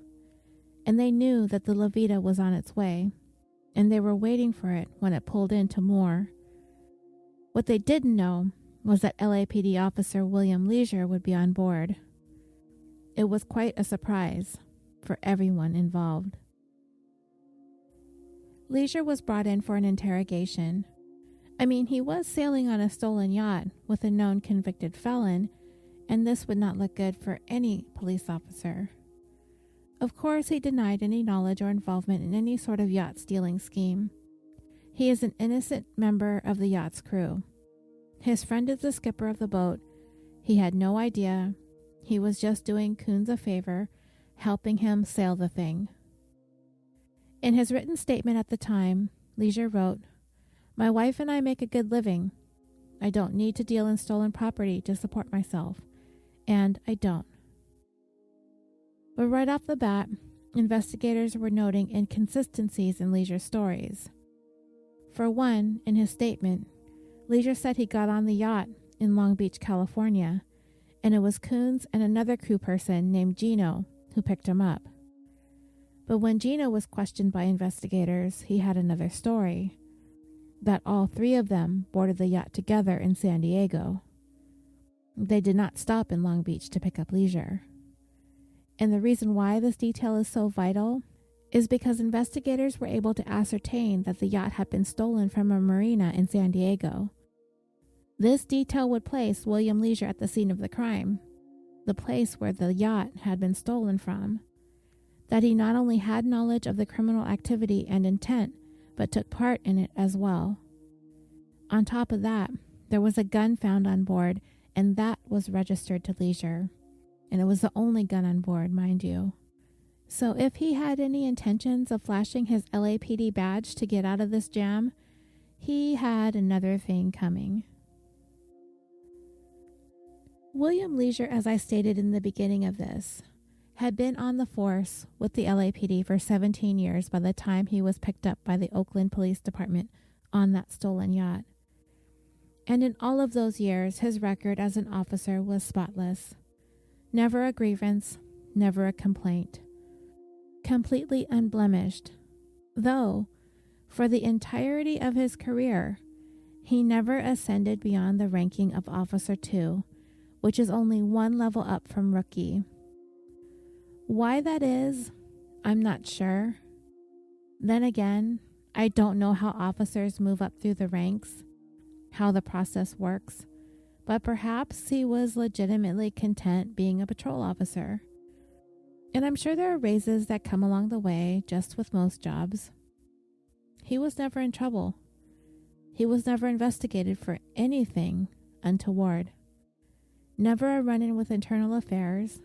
And they knew that the La Vida was on its way, and they were waiting for it when it pulled into moor. What they didn't know was that LAPD officer William Leasure would be on board. It was quite a surprise for everyone involved. Leasure was brought in for an interrogation. I mean, he was sailing on a stolen yacht with a known convicted felon, and this would not look good for any police officer. Of course, he denied any knowledge or involvement in any sort of yacht stealing scheme. He is an innocent member of the yacht's crew. His friend is the skipper of the boat. He had no idea. He was just doing Coons a favor, helping him sail the thing. In his written statement at the time, Leasure wrote, "My wife and I make a good living. I don't need to deal in stolen property to support myself, and I don't." But right off the bat, investigators were noting inconsistencies in Leasure's stories. For one, in his statement, Leasure said he got on the yacht in Long Beach, California, and it was Coons and another crew person named Gino who picked him up. But when Gino was questioned by investigators, he had another story, that all three of them boarded the yacht together in San Diego. They did not stop in Long Beach to pick up Leasure. And the reason why this detail is so vital is because investigators were able to ascertain that the yacht had been stolen from a marina in San Diego. This detail would place William Leasure at the scene of the crime, the place where the yacht had been stolen from. That he not only had knowledge of the criminal activity and intent, but took part in it as well. On top of that, there was a gun found on board, and that was registered to Leasure. And it was the only gun on board, mind you. So if he had any intentions of flashing his LAPD badge to get out of this jam, he had another thing coming. William Leasure, as I stated in the beginning of this, had been on the force with the LAPD for 17 years by the time he was picked up by the Oakland Police Department on that stolen yacht. And in all of those years, his record as an officer was spotless. Never a grievance, never a complaint. Completely unblemished. Though, for the entirety of his career, he never ascended beyond the ranking of Officer 2, which is only one level up from rookie. Why that is, I'm not sure. Then again, I don't know how officers move up through the ranks, how the process works, but perhaps he was legitimately content being a patrol officer. And I'm sure there are raises that come along the way, just with most jobs. He was never in trouble. He was never investigated for anything untoward. Never a run-in with internal affairs.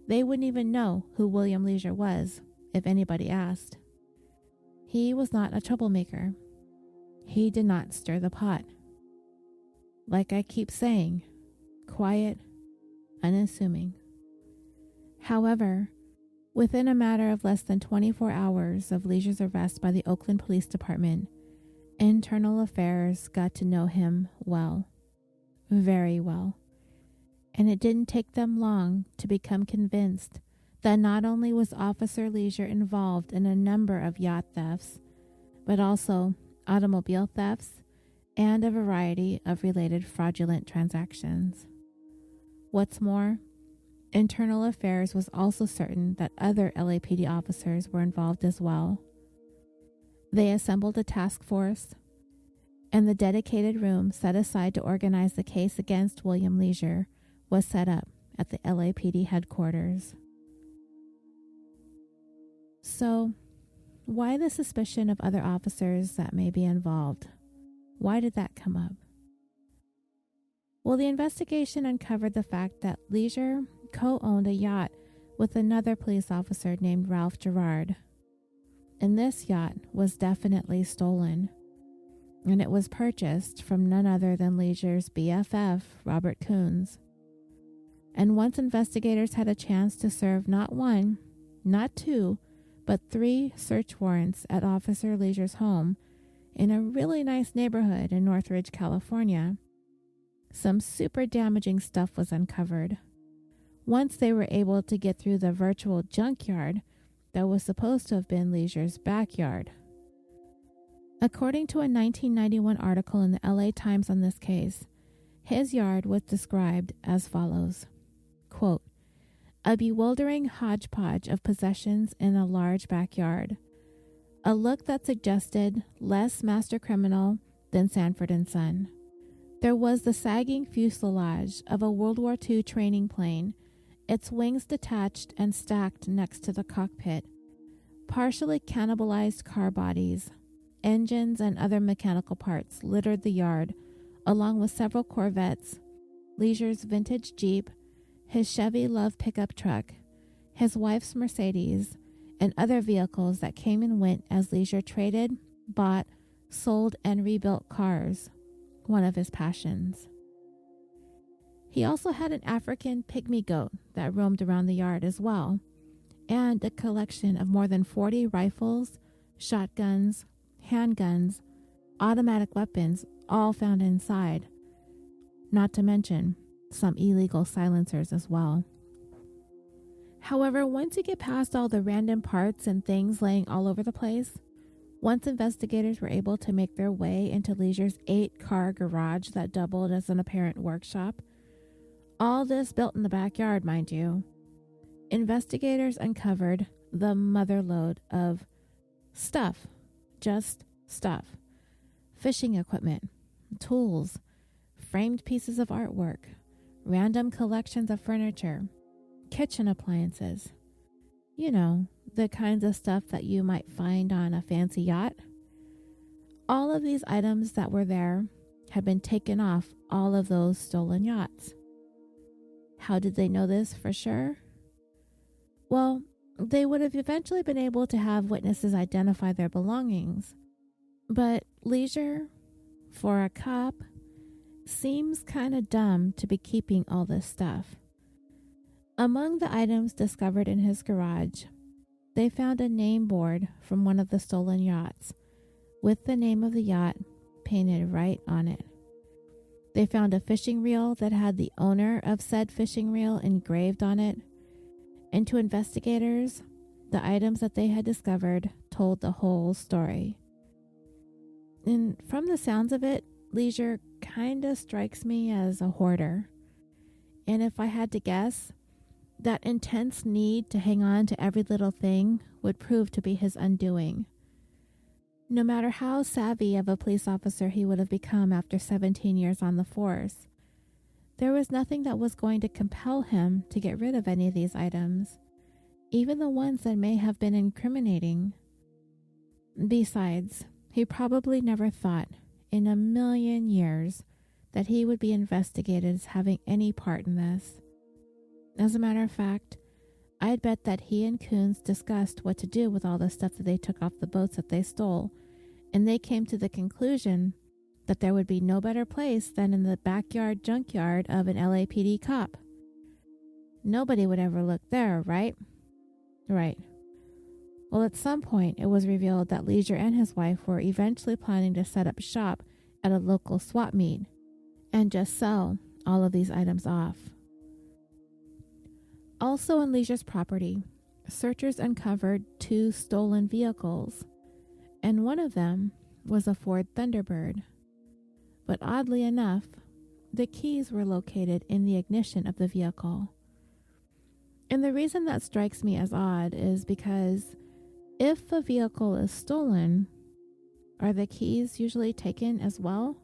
They wouldn't even know who William Leasure was if anybody asked. He was not a troublemaker. He did not stir the pot. Like I keep saying, quiet, unassuming. However, within a matter of less than 24 hours of Leasure's arrest by the Oakland Police Department, Internal Affairs got to know him well, very well. And it didn't take them long to become convinced that not only was Officer Leasure involved in a number of yacht thefts, but also automobile thefts and a variety of related fraudulent transactions. What's more, Internal Affairs was also certain that other LAPD officers were involved as well. They assembled a task force, and the dedicated room set aside to organize the case against William Leasure was set up at the LAPD headquarters. So, why the suspicion of other officers that may be involved? Why did that come up? Well, the investigation uncovered the fact that Leasure co-owned a yacht with another police officer named Ralph Gerard. And this yacht was definitely stolen. And it was purchased from none other than Leasure's BFF, Robert Coons. And once investigators had a chance to serve not one, not 2, but 3 search warrants at Officer Leasure's home in a really nice neighborhood in Northridge, California. Some super damaging stuff was uncovered. Once they were able to get through the virtual junkyard that was supposed to have been Leasure's backyard. According to a 1991 article in the LA Times on this case, his yard was described as follows, quote, "A bewildering hodgepodge of possessions in a large backyard. A look that suggested less master criminal than Sanford and Son. There was the sagging fuselage of a World War II training plane, its wings detached and stacked next to the cockpit. Partially cannibalized car bodies, engines, and other mechanical parts littered the yard, along with several Corvettes, Leasure's vintage Jeep, his Chevy Love pickup truck, his wife's Mercedes, and other vehicles that came and went as Leasure traded, bought, sold, and rebuilt cars, one of his passions. He also had an African pygmy goat that roamed around the yard as well, and a collection of more than 40 rifles, shotguns, handguns, automatic weapons, all found inside, not to mention some illegal silencers as well. However, once you get past all the random parts and things laying all over the place, once investigators were able to make their way into Leasure's 8-car garage that doubled as an apparent workshop, all this built in the backyard, mind you, investigators uncovered the motherlode of stuff, just stuff, fishing equipment, tools, framed pieces of artwork, random collections of furniture, kitchen appliances. You know, the kinds of stuff that you might find on a fancy yacht. All of these items that were there had been taken off all of those stolen yachts. How did they know this for sure? Well, they would have eventually been able to have witnesses identify their belongings. But Leasure, for a cop, seems kind of dumb to be keeping all this stuff. Among the items discovered in his garage, they found a name board from one of the stolen yachts, with the name of the yacht painted right on it. They found a fishing reel that had the owner of said fishing reel engraved on it, and to investigators, the items that they had discovered told the whole story. And from the sounds of it, Leasure kinda strikes me as a hoarder. And if I had to guess, that intense need to hang on to every little thing would prove to be his undoing. No matter how savvy of a police officer he would have become after 17 years on the force, there was nothing that was going to compel him to get rid of any of these items, even the ones that may have been incriminating. Besides, he probably never thought in a million years that he would be investigated as having any part in this. As a matter of fact, I'd bet that he and Coons discussed what to do with all the stuff that they took off the boats that they stole, and they came to the conclusion that there would be no better place than in the backyard junkyard of an LAPD cop. Nobody would ever look there, right? Right. Well, at some point, it was revealed that Leasure and his wife were eventually planning to set up shop at a local swap meet and just sell all of these items off. Also on Leasure's property, searchers uncovered 2 stolen vehicles, and one of them was a Ford Thunderbird. But oddly enough, the keys were located in the ignition of the vehicle. And the reason that strikes me as odd is because if a vehicle is stolen, are the keys usually taken as well?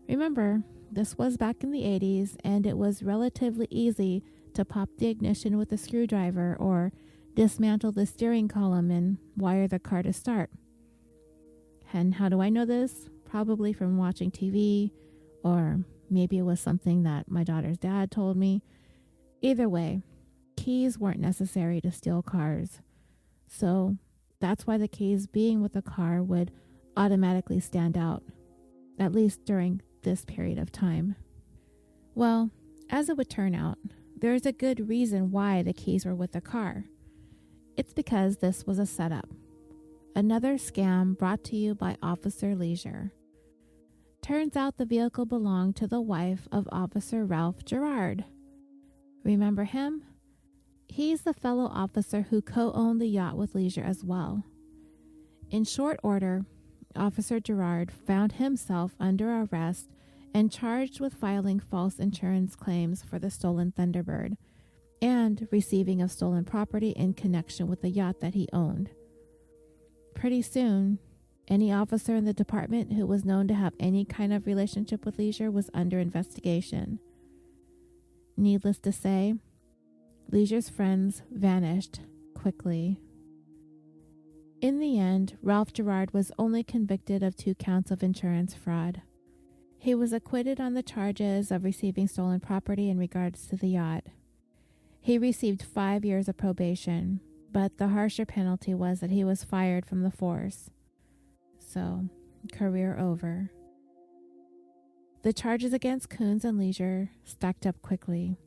Remember, this was back in the 80s, and it was relatively easy to pop the ignition with a screwdriver or dismantle the steering column and wire the car to start. And how do I know this? Probably from watching TV, or maybe it was something that my daughter's dad told me. Either way, keys weren't necessary to steal cars. So that's why the keys being with the car would automatically stand out, at least during this period of time. Well, as it would turn out, there's a good reason why the keys were with the car. It's because this was a setup. Another scam brought to you by Officer Leasure. Turns out the vehicle belonged to the wife of Officer Ralph Gerard. Remember him? He's the fellow officer who co-owned the yacht with Leasure as well. In short order, Officer Gerard found himself under arrest and charged with filing false insurance claims for the stolen Thunderbird and receiving of stolen property in connection with the yacht that he owned. Pretty soon, any officer in the department who was known to have any kind of relationship with Leasure was under investigation. Needless to say, Leasure's friends vanished quickly. In the end, Ralph Gerard was only convicted of 2 counts of insurance fraud. He was acquitted on the charges of receiving stolen property in regards to the yacht. He received 5 years of probation, but the harsher penalty was that he was fired from the force. So, career over. The charges against Coons and Leasure stacked up quickly.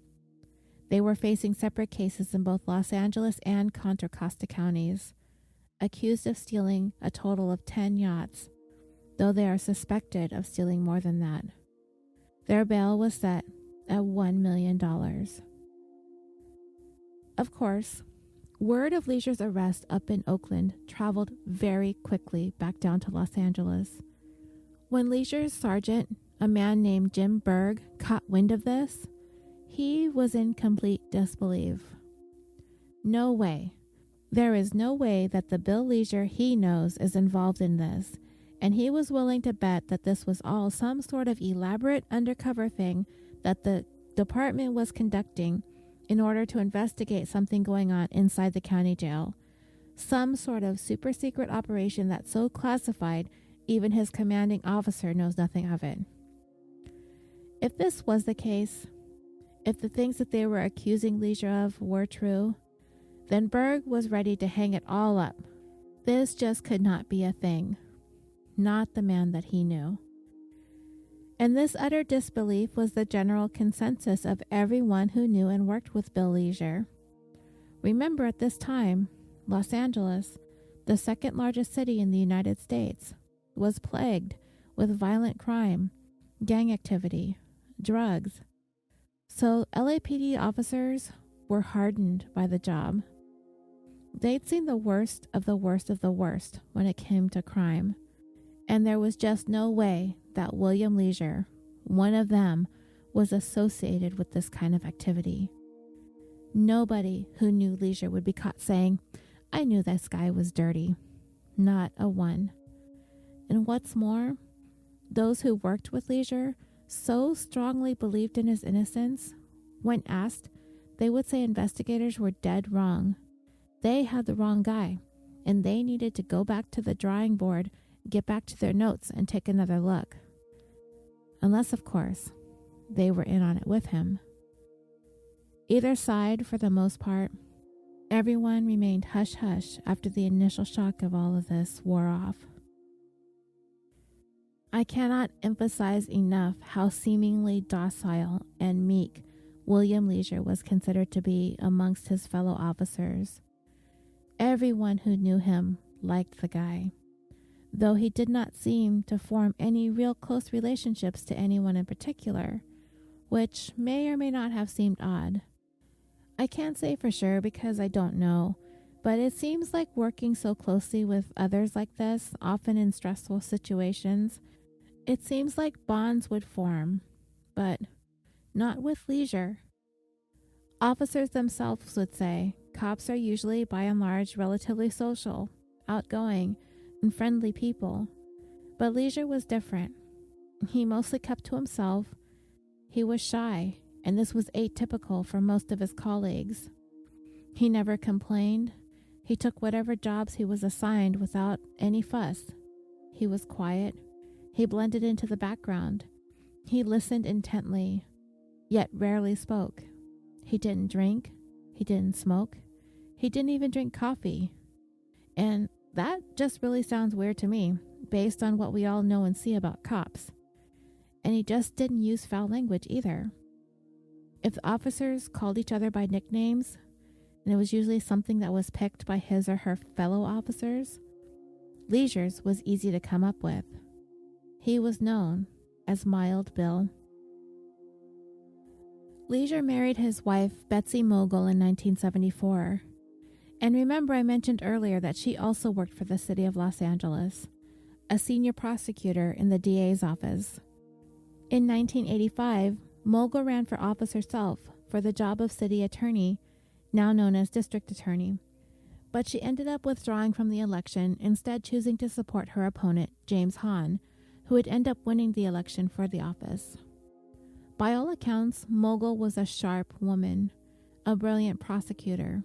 They were facing separate cases in both Los Angeles and Contra Costa counties, accused of stealing a total of 10 yachts, though they are suspected of stealing more than that. Their bail was set at $1 million. Of course, word of Leasure's arrest up in Oakland traveled very quickly back down to Los Angeles. When Leasure's sergeant, a man named Jim Berg, caught wind of this, he was in complete disbelief. No way. There is no way that the Bill Leasure he knows is involved in this, and he was willing to bet that this was all some sort of elaborate undercover thing that the department was conducting in order to investigate something going on inside the county jail. Some sort of super secret operation that's so classified, even his commanding officer knows nothing of it. If this was the case, if the things that they were accusing Leasure of were true, then Berg was ready to hang it all up. This just could not be a thing. Not the man that he knew. And this utter disbelief was the general consensus of everyone who knew and worked with Bill Leasure. Remember, at this time, Los Angeles, the second largest city in the United States, was plagued with violent crime, gang activity, drugs. So LAPD officers were hardened by the job. They'd seen the worst of the worst of the worst when it came to crime, and there was just no way that William Leasure, one of them, was associated with this kind of activity. Nobody who knew Leasure would be caught saying, "I knew this guy was dirty." Not a one. And what's more, those who worked with Leasure so strongly believed in his innocence, when asked, they would say investigators were dead wrong. They had the wrong guy, and they needed to go back to the drawing board, get back to their notes, and take another look. Unless, of course, they were in on it with him. Either side, for the most part, everyone remained hush-hush after the initial shock of all of this wore off. I cannot emphasize enough how seemingly docile and meek William Leasure was considered to be amongst his fellow officers. Everyone who knew him liked the guy, though he did not seem to form any real close relationships to anyone in particular, which may or may not have seemed odd. I can't say for sure because I don't know, but it seems like working so closely with others like this, often in stressful situations, it seems like bonds would form, but not with Leasure. Officers themselves would say cops are usually, by and large, relatively social, outgoing, and friendly people, but Leasure was different. He mostly kept to himself. He was shy, and this was atypical for most of his colleagues. He never complained. He took whatever jobs he was assigned without any fuss. He was quiet. He blended into the background. He listened intently, yet rarely spoke. He didn't drink. He didn't smoke. He didn't even drink coffee. And that just really sounds weird to me, based on what we all know and see about cops. And he just didn't use foul language either. If the officers called each other by nicknames, and it was usually something that was picked by his or her fellow officers, Leasure's was easy to come up with. He was known as Mild Bill. Leasure married his wife, Betsy Mogul, in 1974. And remember, I mentioned earlier that she also worked for the city of Los Angeles, a senior prosecutor in the DA's office. In 1985, Mogul ran for office herself for the job of city attorney, now known as district attorney. But she ended up withdrawing from the election, instead choosing to support her opponent, James Hahn, who would end up winning the election for the office. By all accounts, Mogul was a sharp woman, a brilliant prosecutor,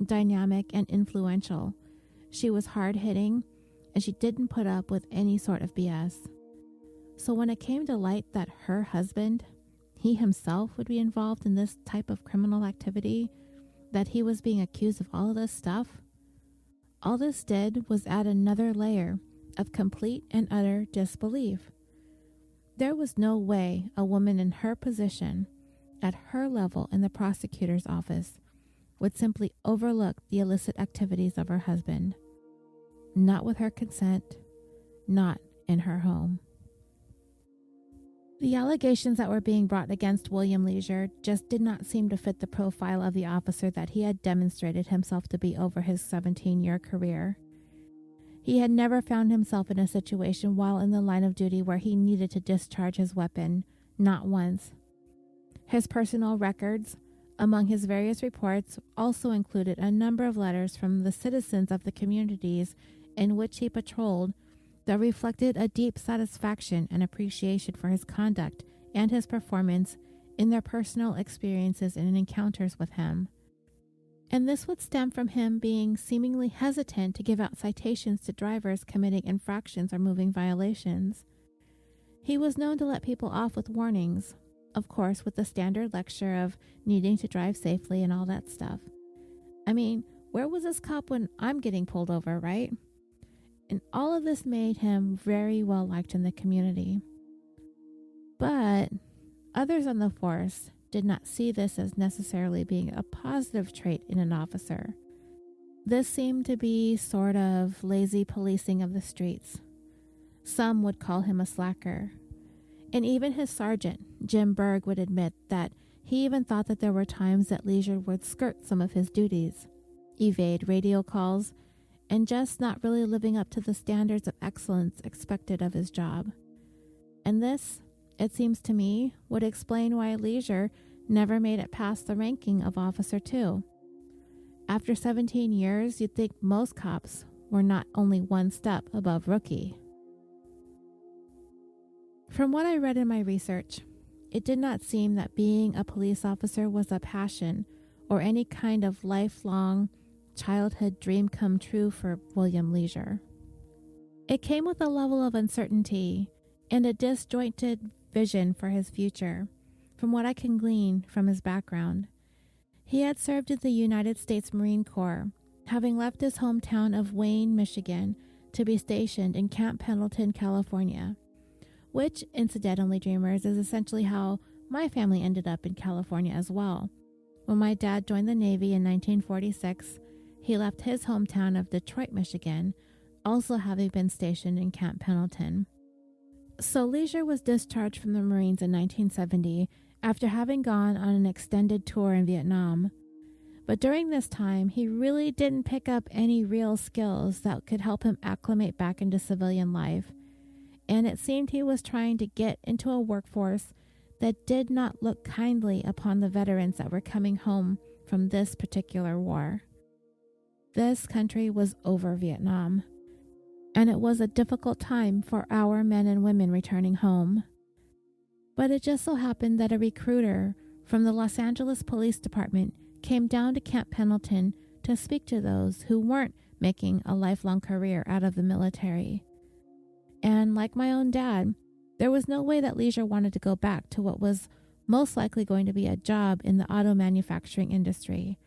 dynamic and influential. She was hard-hitting, and she didn't put up with any sort of BS. So when it came to light that her husband, he himself, would be involved in this type of criminal activity, that he was being accused of all of this stuff, all this did was add another layer of complete and utter disbelief. There was no way a woman in her position, at her level in the prosecutor's office, would simply overlook the illicit activities of her husband. Not with her consent, not in her home. The allegations that were being brought against William Leasure just did not seem to fit the profile of the officer that he had demonstrated himself to be over his 17-year career. He had never found himself in a situation while in the line of duty where he needed to discharge his weapon, not once. His personal records, among his various reports, also included a number of letters from the citizens of the communities in which he patrolled that reflected a deep satisfaction and appreciation for his conduct and his performance in their personal experiences and encounters with him. And this would stem from him being seemingly hesitant to give out citations to drivers committing infractions or moving violations. He was known to let people off with warnings, of course with the standard lecture of needing to drive safely and all that stuff. I mean, where was this cop when I'm getting pulled over, right? And all of this made him very well liked in the community. But others on the force did not see this as necessarily being a positive trait in an officer. This seemed to be sort of lazy policing of the streets. Some would call him a slacker. And even his sergeant, Jim Berg, would admit that he even thought that there were times that Leasure would skirt some of his duties, evade radio calls, and just not really living up to the standards of excellence expected of his job. And this, it seems to me, would explain why Leasure never made it past the ranking of Officer 2. After 17 years, you'd think most cops were not only one step above rookie. From what I read in my research, it did not seem that being a police officer was a passion or any kind of lifelong childhood dream come true for William Leasure. It came with a level of uncertainty and a disjointed vision for his future, from what I can glean from his background. He had served in the United States Marine Corps, having left his hometown of Wayne, Michigan, to be stationed in Camp Pendleton, California, which, incidentally, dreamers, is essentially how my family ended up in California as well. When my dad joined the Navy in 1946, he left his hometown of Detroit, Michigan, also having been stationed in Camp Pendleton. So Leasure was discharged from the Marines in 1970 after having gone on an extended tour in Vietnam. But during this time, he really didn't pick up any real skills that could help him acclimate back into civilian life. And it seemed he was trying to get into a workforce that did not look kindly upon the veterans that were coming home from this particular war. This country was over Vietnam, and it was a difficult time for our men and women returning home. But it just so happened that a recruiter from the Los Angeles Police Department came down to Camp Pendleton to speak to those who weren't making a lifelong career out of the military. And like my own dad, there was no way that Leasure wanted to go back to what was most likely going to be a job in the auto manufacturing industry,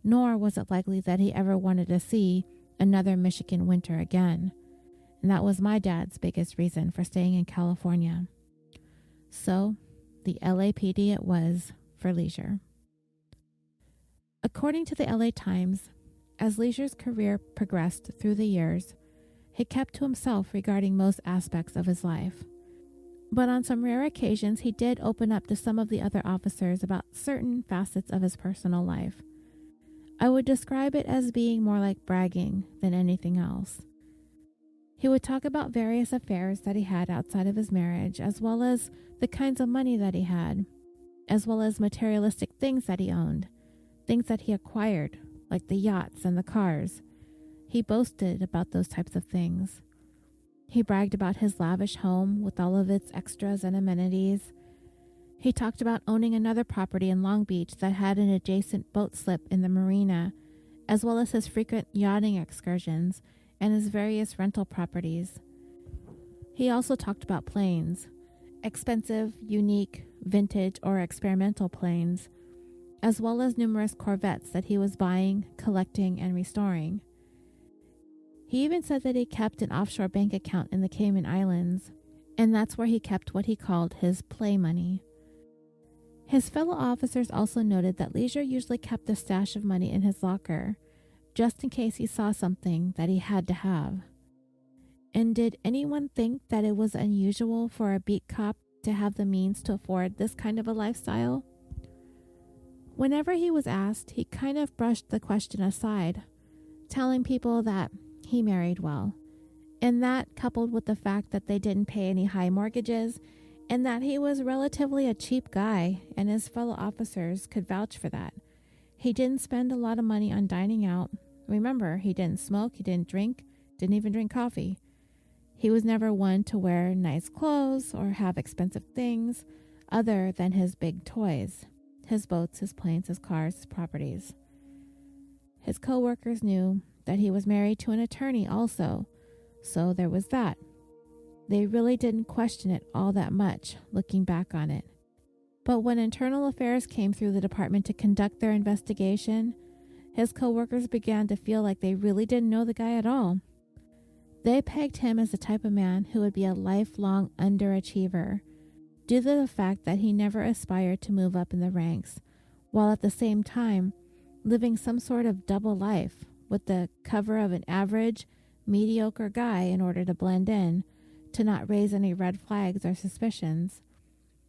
nor was it likely that he ever wanted to see another Michigan winter again. And that was my dad's biggest reason for staying in California. So, the LAPD it was for Leasure. According to the LA Times, as Leasure's career progressed through the years, he kept to himself regarding most aspects of his life. But on some rare occasions, he did open up to some of the other officers about certain facets of his personal life. I would describe it as being more like bragging than anything else. He would talk about various affairs that he had outside of his marriage, as well as the kinds of money that he had, as well as materialistic things that he owned, things that he acquired, like the yachts and the cars. He boasted about those types of things. He bragged about his lavish home with all of its extras and amenities. He talked about owning another property in Long Beach that had an adjacent boat slip in the Marina, as well as his frequent yachting excursions and his various rental properties. He also talked about planes, expensive, unique, vintage, or experimental planes, as well as numerous Corvettes that he was buying, collecting, and restoring. He even said that he kept an offshore bank account in the Cayman Islands, and that's where he kept what he called his play money. His fellow officers also noted that Leasure usually kept a stash of money in his locker, just in case he saw something that he had to have. And did anyone think that it was unusual for a beat cop to have the means to afford this kind of a lifestyle? Whenever he was asked, he kind of brushed the question aside, telling people that he married well, and that, coupled with the fact that they didn't pay any high mortgages, and that he was relatively a cheap guy, and his fellow officers could vouch for that. He didn't spend a lot of money on dining out. Remember, he didn't smoke, he didn't drink, didn't even drink coffee. He was never one to wear nice clothes or have expensive things other than his big toys, his boats, his planes, his cars, his properties. His co-workers knew that he was married to an attorney also, so there was that. They really didn't question it all that much, looking back on it. But when internal affairs came through the department to conduct their investigation, his co-workers began to feel like they really didn't know the guy at all. They pegged him as the type of man who would be a lifelong underachiever, due to the fact that he never aspired to move up in the ranks, while at the same time living some sort of double life with the cover of an average, mediocre guy in order to blend in, to not raise any red flags or suspicions.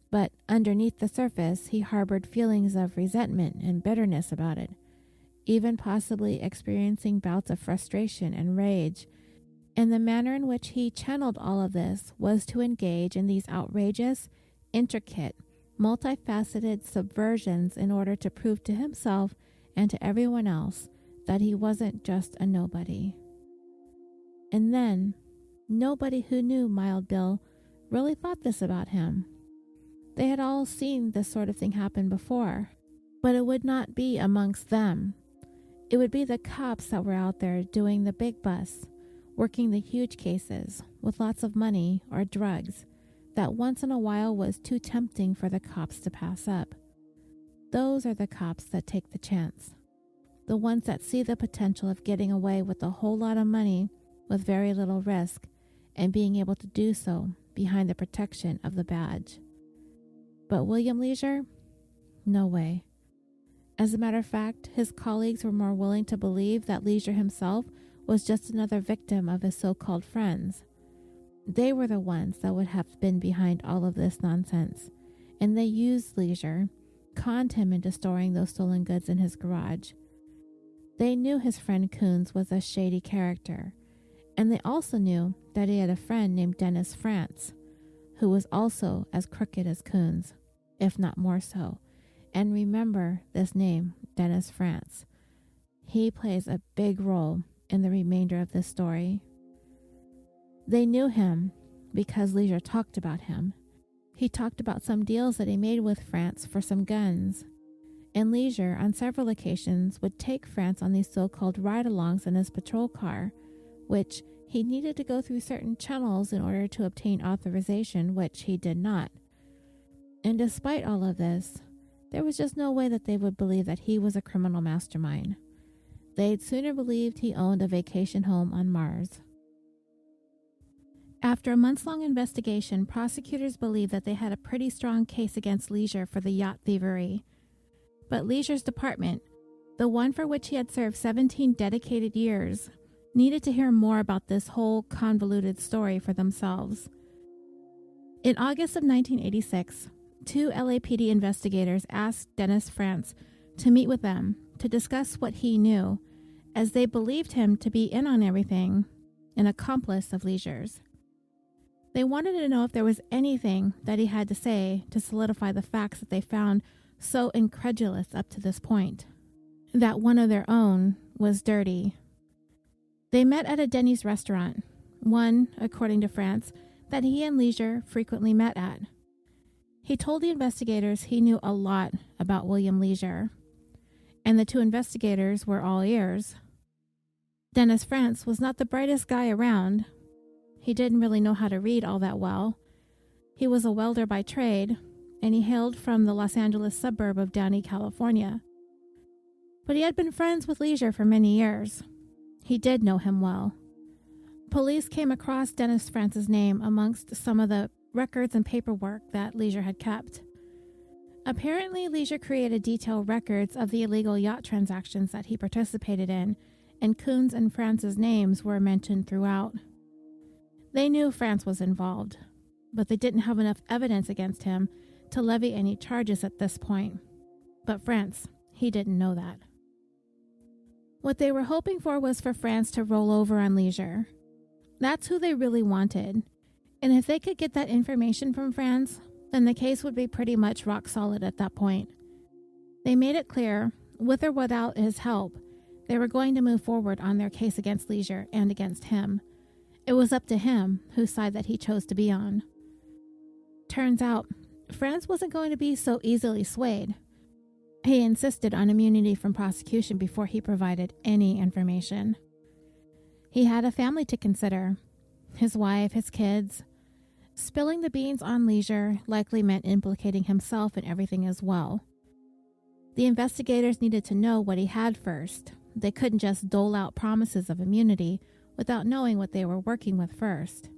But underneath the surface, he harbored feelings of resentment and bitterness about it, even possibly experiencing bouts of frustration and rage. And the manner in which he channeled all of this was to engage in these outrageous, intricate, multifaceted subversions in order to prove to himself and to everyone else that he wasn't just a nobody. And then, nobody who knew Mild Bill really thought this about him. They had all seen this sort of thing happen before, but it would not be amongst them. It would be the cops that were out there doing the big bus, working the huge cases with lots of money or drugs that once in a while was too tempting for the cops to pass up. Those are the cops that take the chance. The ones that see the potential of getting away with a whole lot of money with very little risk and being able to do so behind the protection of the badge. But William Leasure? No way. As a matter of fact, his colleagues were more willing to believe that Leasure himself was just another victim of his so-called friends. They were the ones that would have been behind all of this nonsense, and they used Leasure, conned him into storing those stolen goods in his garage. They knew his friend Coons was a shady character, and they also knew that he had a friend named Dennis France, who was also as crooked as Coons, if not more so. And remember this name, Dennis France. He plays a big role in the remainder of this story. They knew him because Leasure talked about him. He talked about some deals that he made with France for some guns. And Leasure, on several occasions, would take France on these so-called ride-alongs in his patrol car, which he needed to go through certain channels in order to obtain authorization, which he did not. And despite all of this, there was just no way that they would believe that he was a criminal mastermind. They'd sooner believed he owned a vacation home on Mars. After a months-long investigation, prosecutors believed that they had a pretty strong case against Leasure for the yacht thievery. But Leasure's department, the one for which he had served 17 dedicated years, needed to hear more about this whole convoluted story for themselves. In August of 1986, two LAPD investigators asked Dennis Frantz to meet with them to discuss what he knew, as they believed him to be in on everything, an accomplice of Leasure's. They wanted to know if there was anything that he had to say to solidify the facts that they found so incredulous up to this point, that one of their own was dirty. They met at a Denny's restaurant, one, according to Frantz, that he and Leasure frequently met at. He told the investigators he knew a lot about William Leasure, and the two investigators were all ears. Dennis Frantz was not the brightest guy around. He didn't really know how to read all that well. He was a welder by trade, and he hailed from the Los Angeles suburb of Downey, California. But he had been friends with Leasure for many years. He did know him well. Police came across Dennis Frantz's name amongst some of the records and paperwork that Leasure had kept. Apparently, Leasure created detailed records of the illegal yacht transactions that he participated in, and Coons and Frantz's names were mentioned throughout. They knew Frantz was involved, but they didn't have enough evidence against him to levy any charges at this point. But Frantz, he didn't know that. What they were hoping for was for Frantz to roll over on Leasure. That's who they really wanted, and if they could get that information from Frantz, then the case would be pretty much rock solid at that point. They made it clear, with or without his help, they were going to move forward on their case against Leasure and against him. It was up to him whose side that he chose to be on. Turns out, Frantz wasn't going to be so easily swayed. He insisted on immunity from prosecution before he provided any information. He had a family to consider, his wife, his kids. Spilling the beans on Leasure likely meant implicating himself in everything as well. The investigators needed to know what he had first. They couldn't just dole out promises of immunity without knowing what they were working with first.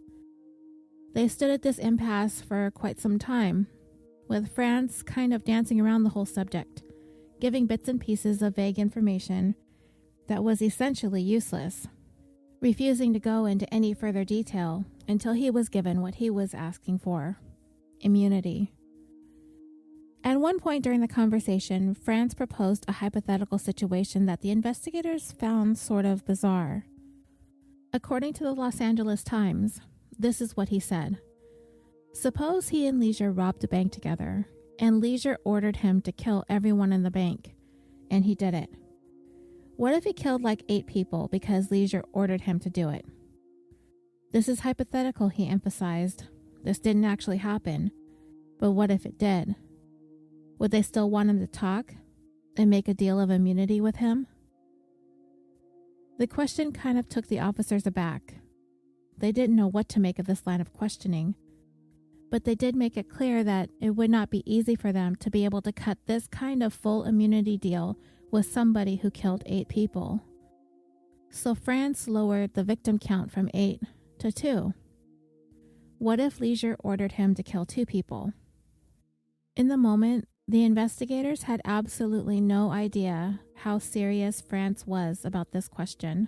They stood at this impasse for quite some time, with Frantz kind of dancing around the whole subject, giving bits and pieces of vague information that was essentially useless, refusing to go into any further detail until he was given what he was asking for: immunity. At one point during the conversation, Frantz proposed a hypothetical situation that the investigators found sort of bizarre. According to the Los Angeles Times, this is what he said. Suppose he and Leasure robbed a bank together, and Leasure ordered him to kill everyone in the bank, and he did it. What if he killed like 8 people because Leasure ordered him to do it? This is hypothetical, he emphasized. This didn't actually happen, but what if it did? Would they still want him to talk and make a deal of immunity with him? The question kind of took the officers aback. They didn't know what to make of this line of questioning, but they did make it clear that it would not be easy for them to be able to cut this kind of full immunity deal with somebody who killed 8 people. So Frantz lowered the victim count from 8 to 2. What if Leasure ordered him to kill 2 people? In the moment, the investigators had absolutely no idea how serious Frantz was about this question.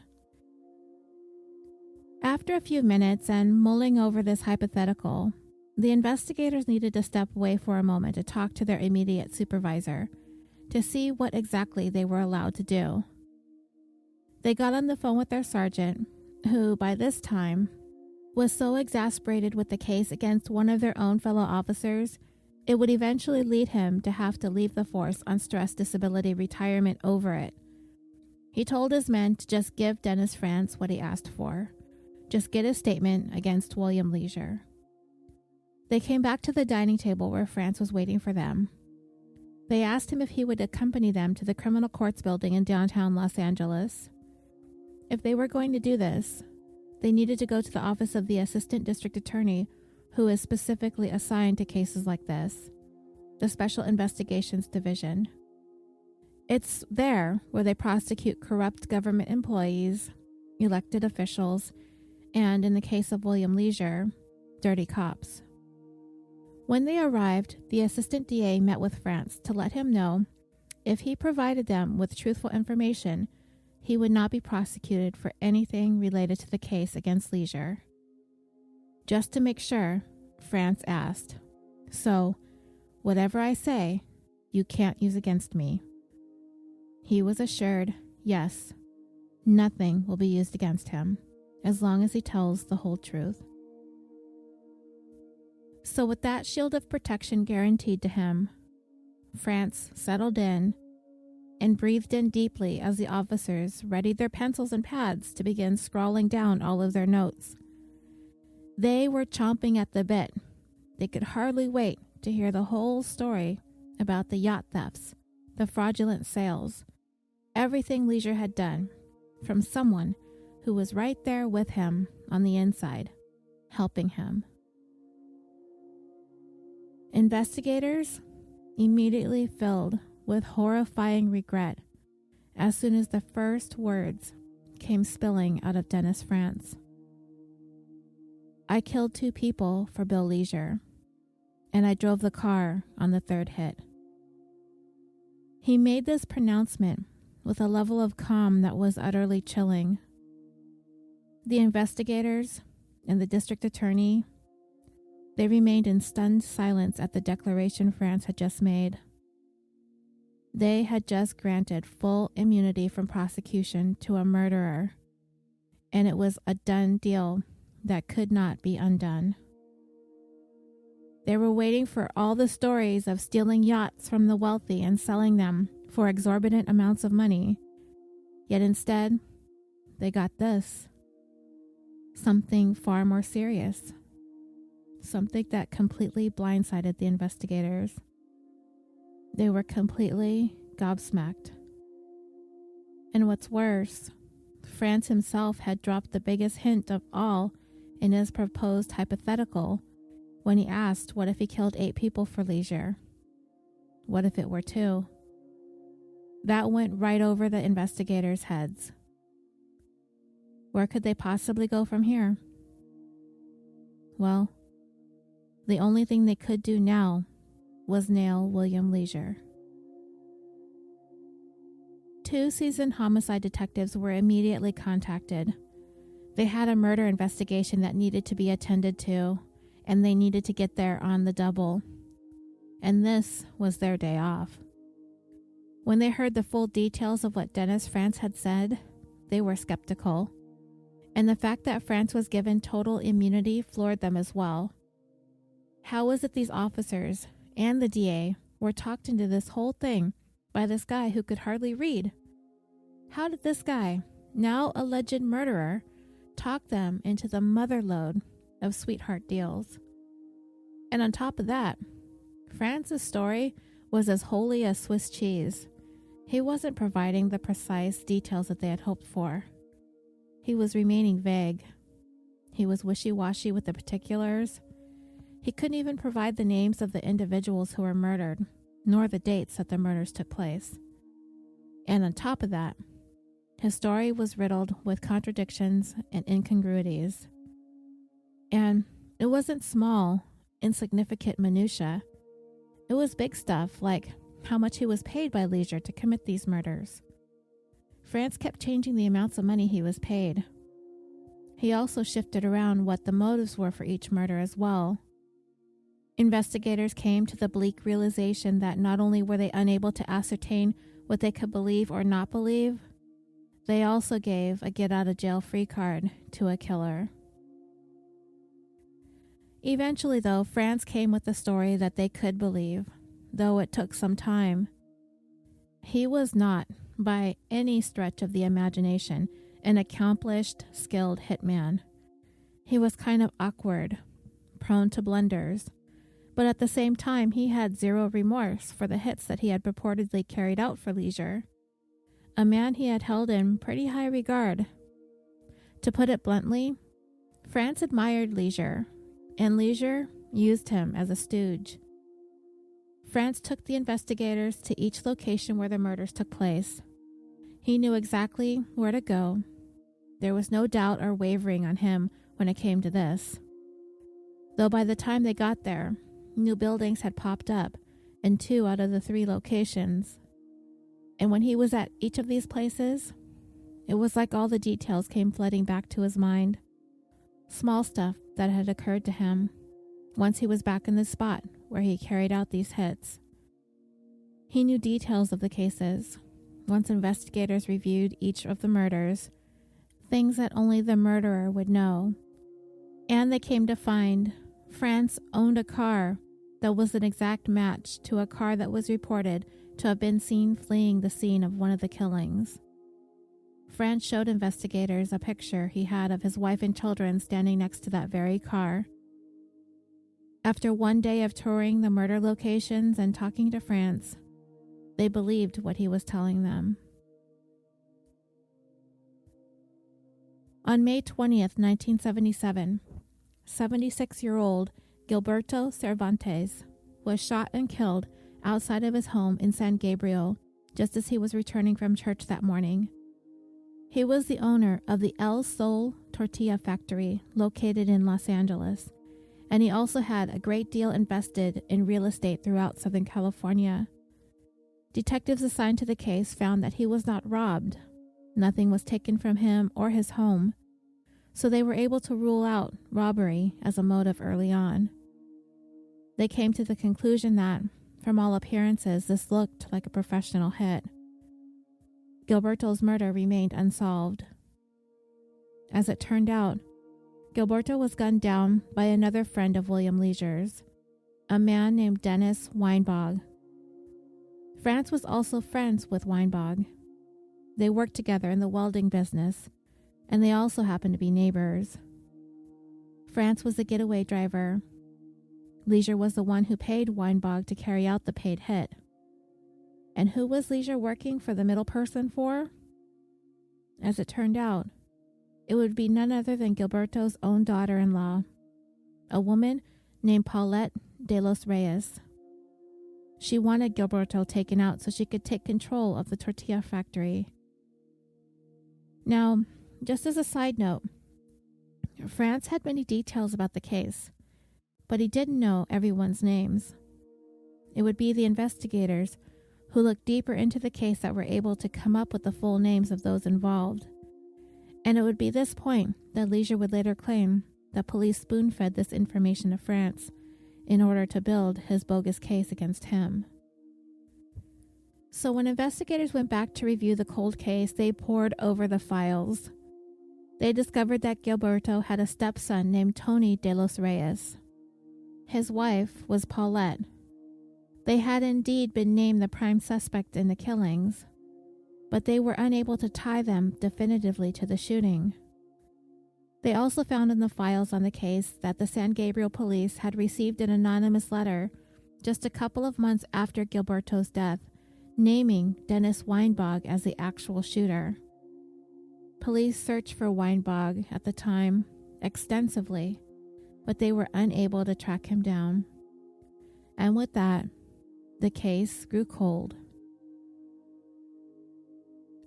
After a few minutes and mulling over this hypothetical, the investigators needed to step away for a moment to talk to their immediate supervisor to see what exactly they were allowed to do. They got on the phone with their sergeant, who, by this time, was so exasperated with the case against one of their own fellow officers, it would eventually lead him to have to leave the force on stress disability retirement over it. He told his men to just give Dennis Frantz what he asked for. Just get a statement against William Leasure. They came back to the dining table where Frantz was waiting for them. They asked him if he would accompany them to the criminal courts building in downtown Los Angeles. If they were going to do this, they needed to go to the office of the assistant district attorney, who is specifically assigned to cases like this, the Special Investigations Division. It's there where they prosecute corrupt government employees, elected officials, and, in the case of William Leasure, dirty cops. When they arrived, the assistant DA met with Frantz to let him know If he provided them with truthful information, he would not be prosecuted for anything related to the case against Leasure. Just to make sure, France asked, "So, whatever I say, you can't use against me?" He was assured, yes, nothing will be used against him, as long as he tells the whole truth. So with that shield of protection guaranteed to him, France settled in and breathed in deeply as the officers readied their pencils and pads to begin scrawling down all of their notes. They were chomping at the bit. They could hardly wait to hear the whole story about the yacht thefts, the fraudulent sales, everything Leasure had done, from someone who was right there with him on the inside, helping him. Investigators immediately filled with horrifying regret as soon as the first words came spilling out of Dennis France. "I killed 2 people for Bill Leasure, and I drove the car on the 3rd hit." He made this pronouncement with a level of calm that was utterly chilling. The investigators and the district attorney, they remained in stunned silence at the declaration France had just made. They had just granted full immunity from prosecution to a murderer, and it was a done deal that could not be undone. They were waiting for all the stories of stealing yachts from the wealthy and selling them for exorbitant amounts of money. Yet instead, they got this. Something far more serious. Something that completely blindsided the investigators. They were completely gobsmacked. And what's worse, France himself had dropped the biggest hint of all in his proposed hypothetical when he asked what if he killed 8 people for Leasure? What if it were 2? That went right over the investigators' heads. Where could they possibly go from here? Well, the only thing they could do now was nail William Leasure. 2 seasoned homicide detectives were immediately contacted. They had a murder investigation that needed to be attended to, and they needed to get there on the double. And this was their day off. When they heard the full details of what Dennis France had said, they were skeptical. And the fact that France was given total immunity floored them as well. How was it these officers and the DA were talked into this whole thing by this guy who could hardly read? How did this guy, now alleged murderer, talk them into the motherlode of sweetheart deals? And on top of that, France's story was as wholly as Swiss cheese. He wasn't providing the precise details that they had hoped for. He was remaining vague. He was wishy-washy with the particulars. He couldn't even provide the names of the individuals who were murdered, nor the dates that the murders took place. And on top of that, his story was riddled with contradictions and incongruities. And it wasn't small, insignificant minutia. It was big stuff like how much he was paid by Leasure to commit these murders. France kept changing the amounts of money he was paid. He also shifted around what the motives were for each murder as well. Investigators came to the bleak realization that not only were they unable to ascertain what they could believe or not believe, they also gave a get-out-of-jail-free card to a killer. Eventually, though, France came with a story that they could believe, though it took some time. He was not, by any stretch of the imagination, an accomplished, skilled hitman. He was kind of awkward, prone to blunders, but at the same time he had zero remorse for the hits that he had purportedly carried out for Leasure. A man he had held in pretty high regard. To put it bluntly, France admired Leasure, and Leasure used him as a stooge. France took the investigators to each location where the murders took place. He knew exactly where to go. There was no doubt or wavering on him when it came to this. Though by the time they got there, new buildings had popped up in 2 out of the 3 locations. And when he was at each of these places, it was like all the details came flooding back to his mind. Small stuff that had occurred to him once he was back in the spot where he carried out these hits. He knew details of the cases. Once investigators reviewed each of the murders, things that only the murderer would know. And they came to find France owned a car that was an exact match to a car that was reported to have been seen fleeing the scene of one of the killings. France showed investigators a picture he had of his wife and children standing next to that very car. After one day of touring the murder locations and talking to France, they believed what he was telling them. On May 20th, 1977, 76-year-old Gilberto Cervantes was shot and killed outside of his home in San Gabriel just as he was returning from church that morning. He was the owner of the El Sol Tortilla Factory located in Los Angeles, and he also had a great deal invested in real estate throughout Southern California. Detectives assigned to the case found that he was not robbed. Nothing was taken from him or his home, so they were able to rule out robbery as a motive early on. They came to the conclusion that, from all appearances, this looked like a professional hit. Gilberto's murder remained unsolved. As it turned out, Gilberto was gunned down by another friend of William Leasure's, a man named Dennis Weinbog. France was also friends with Weinbog. They worked together in the welding business, and they also happened to be neighbors. France was the getaway driver. Leasure was the one who paid Weinbog to carry out the paid hit. And who was Leasure working for the middle person for? As it turned out, it would be none other than Gilberto's own daughter-in-law, a woman named Paulette de los Reyes. She wanted Gilberto taken out so she could take control of the tortilla factory. Now, just as a side note, France had many details about the case, but he didn't know everyone's names. It would be the investigators who looked deeper into the case that were able to come up with the full names of those involved. And it would be this point that Leasure would later claim that police spoon-fed this information to France in order to build his bogus case against him. So when investigators went back to review the cold case, they pored over the files. They discovered that Gilberto had a stepson named Tony de los Reyes. His wife was Paulette. They had indeed been named the prime suspect in the killings, but they were unable to tie them definitively to the shooting. They also found in the files on the case that the San Gabriel police had received an anonymous letter just a couple of months after Gilberto's death, naming Dennis Weinbog as the actual shooter. Police searched for Weinbog at the time extensively, but they were unable to track him down. And with that, the case grew cold.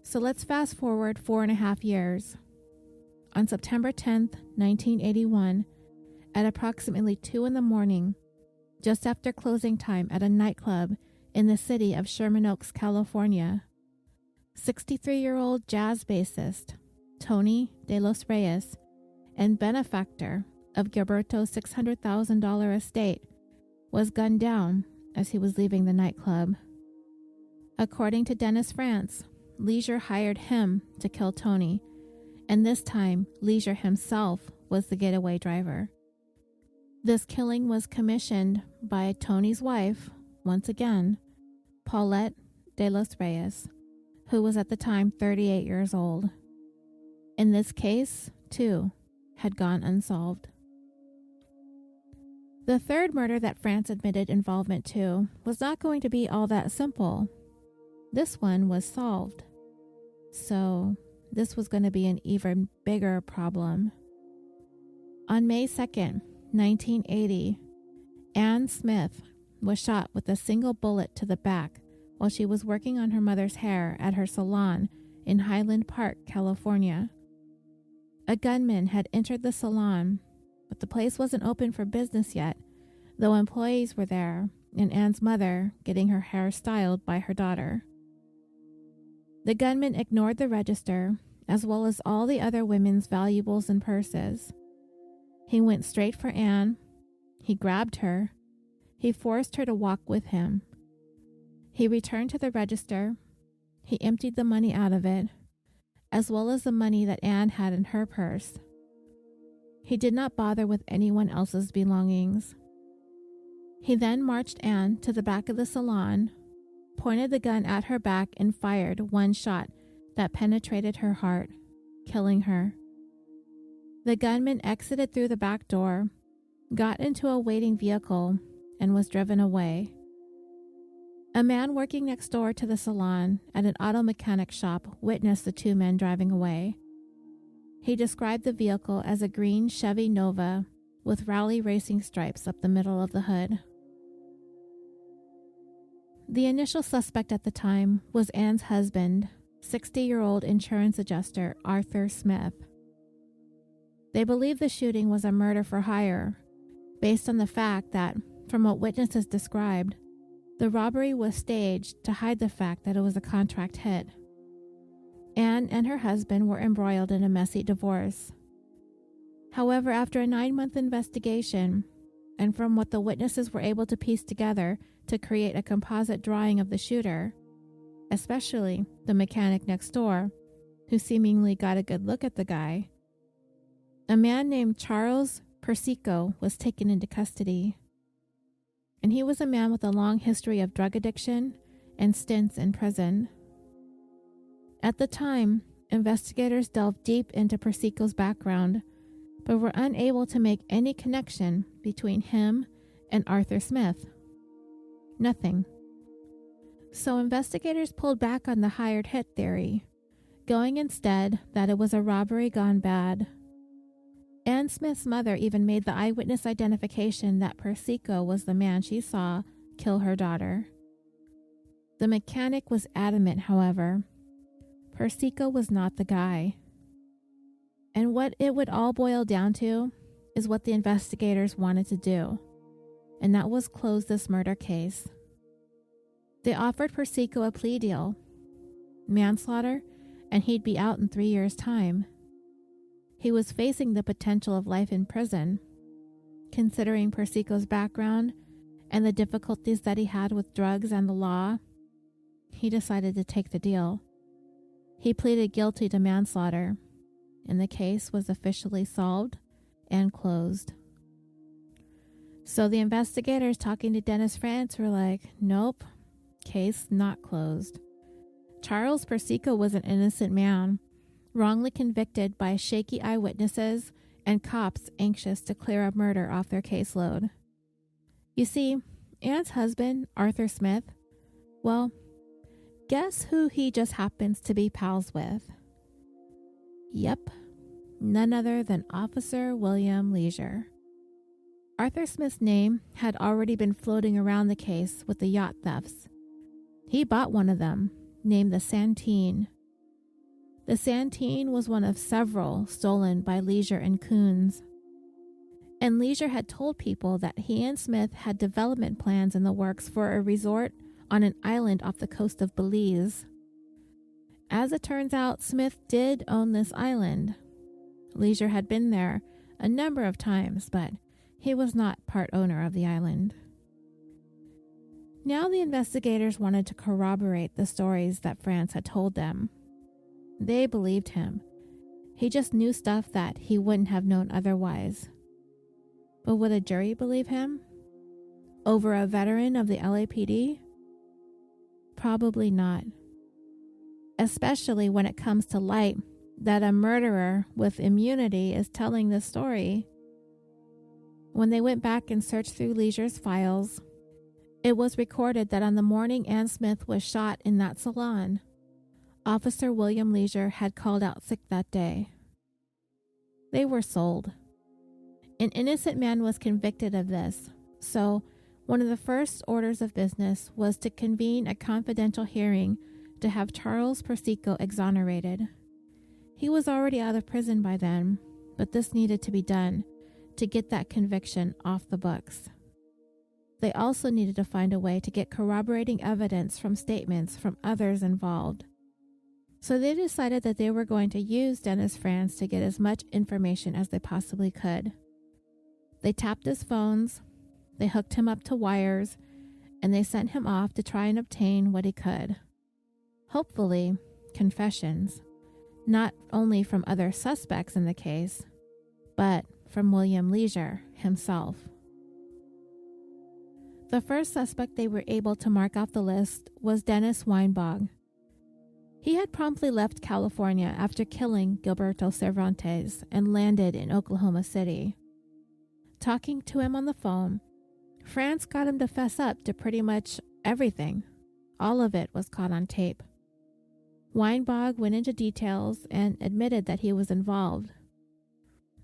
So let's fast forward 4.5 years. On September 10th, 1981, at approximately 2 a.m, just after closing time at a nightclub in the city of Sherman Oaks, California, 63-year-old jazz bassist Tony de los Reyes and benefactor of Gilberto's $600,000 estate was gunned down as he was leaving the nightclub. According to Dennis France, Leasure hired him to kill Tony, and this time Leasure himself was the getaway driver. This killing was commissioned by Tony's wife, once again, Paulette de los Reyes, who was at the time 38 years old. And this case, too, had gone unsolved. The third murder that France admitted involvement to was not going to be all that simple. This one was solved. So, this was going to be an even bigger problem. On May 2nd, 1980, Ann Smith was shot with a single bullet to the back while she was working on her mother's hair at her salon in Highland Park, California. A gunman had entered the salon, but the place wasn't open for business yet, though employees were there and Ann's mother getting her hair styled by her daughter. The gunman ignored the register, as well as all the other women's valuables and purses. He went straight for Anne. He grabbed her. He forced her to walk with him. He returned to the register. He emptied the money out of it, as well as the money that Anne had in her purse. He did not bother with anyone else's belongings. He then marched Anne to the back of the salon, pointed the gun at her back, and fired one shot that penetrated her heart, killing her. The gunman exited through the back door, got into a waiting vehicle, and was driven away. A man working next door to the salon at an auto mechanic shop witnessed the two men driving away. He described the vehicle as a green Chevy Nova with rally racing stripes up the middle of the hood. The initial suspect at the time was Anne's husband, 60-year-old insurance adjuster Arthur Smith. They believe the shooting was a murder for hire, based on the fact that, from what witnesses described, the robbery was staged to hide the fact that it was a contract hit. Anne and her husband were embroiled in a messy divorce. However, after a 9-month investigation, and from what the witnesses were able to piece together to create a composite drawing of the shooter, especially the mechanic next door, who seemingly got a good look at the guy, a man named Charles Persico was taken into custody. And he was a man with a long history of drug addiction and stints in prison. At the time, investigators delved deep into Persico's background, but were unable to make any connection between him and Arthur Smith. Nothing. So investigators pulled back on the hired hit theory, going instead that it was a robbery gone bad. Anne Smith's mother even made the eyewitness identification that Persico was the man she saw kill her daughter. The mechanic was adamant, however. Persico was not the guy. And what it would all boil down to is what the investigators wanted to do, and that was close this murder case. They offered Persico a plea deal, manslaughter, and he'd be out in 3 years' time. He was facing the potential of life in prison. Considering Persico's background and the difficulties that he had with drugs and the law, he decided to take the deal. He pleaded guilty to manslaughter, and the case was officially solved and closed. So the investigators talking to Dennis France were like, nope, case not closed. Charles Persico was an innocent man, wrongly convicted by shaky eyewitnesses and cops anxious to clear a murder off their caseload. You see, Anne's husband, Arthur Smith, well, guess who he just happens to be pals with? Yep, none other than Officer William Leasure. Arthur Smith's name had already been floating around the case with the yacht thefts. He bought one of them, named the Santine. The Santine was one of several stolen by Leasure and Coons. And Leasure had told people that he and Smith had development plans in the works for a resort on an island off the coast of Belize. As it turns out, Smith did own this island. Leasure had been there a number of times, but he was not part owner of the island. Now the investigators wanted to corroborate the stories that France had told them. They believed him. He just knew stuff that he wouldn't have known otherwise. But would a jury believe him? Over a veteran of the LAPD? Probably not. Especially when it comes to light that a murderer with immunity is telling this story. When they went back and searched through Leasure's files, it was recorded that on the morning Anne Smith was shot in that salon, Officer William Leasure had called out sick that day. They were sold. An innocent man was convicted of this, so one of the first orders of business was to convene a confidential hearing to have Charles Persico exonerated. He was already out of prison by then, but this needed to be done to get that conviction off the books. They also needed to find a way to get corroborating evidence from statements from others involved. So they decided that they were going to use Dennis Franz to get as much information as they possibly could. They tapped his phones, they hooked him up to wires, and they sent him off to try and obtain what he could. Hopefully, confessions, not only from other suspects in the case, but from William Leasure himself. The first suspect they were able to mark off the list was Dennis Weinbach. He had promptly left California after killing Gilberto Cervantes and landed in Oklahoma City. Talking to him on the phone, Franz got him to fess up to pretty much everything. All of it was caught on tape. Weinbach went into details and admitted that he was involved.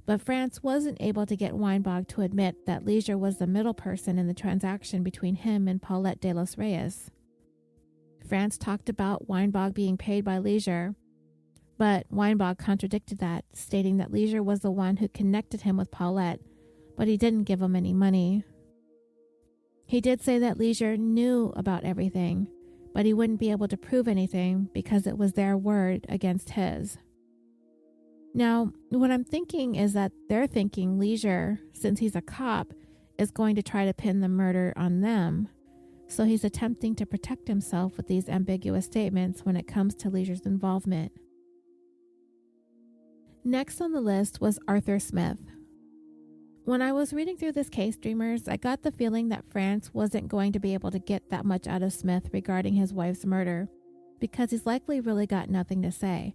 But Franz wasn't able to get Weinbach to admit that Leasure was the middle person in the transaction between him and Paulette de los Reyes. Franz talked about Weinbach being paid by Leasure, but Weinbach contradicted that, stating that Leasure was the one who connected him with Paulette, but he didn't give him any money. He did say that Leasure knew about everything, but he wouldn't be able to prove anything because it was their word against his. Now, what I'm thinking is that they're thinking Leasure, since he's a cop, is going to try to pin the murder on them. So he's attempting to protect himself with these ambiguous statements when it comes to Leasure's involvement. Next on the list was Arthur Smith. When I was reading through this case, Dreamers, I got the feeling that Franz wasn't going to be able to get that much out of Smith regarding his wife's murder, because he's likely really got nothing to say,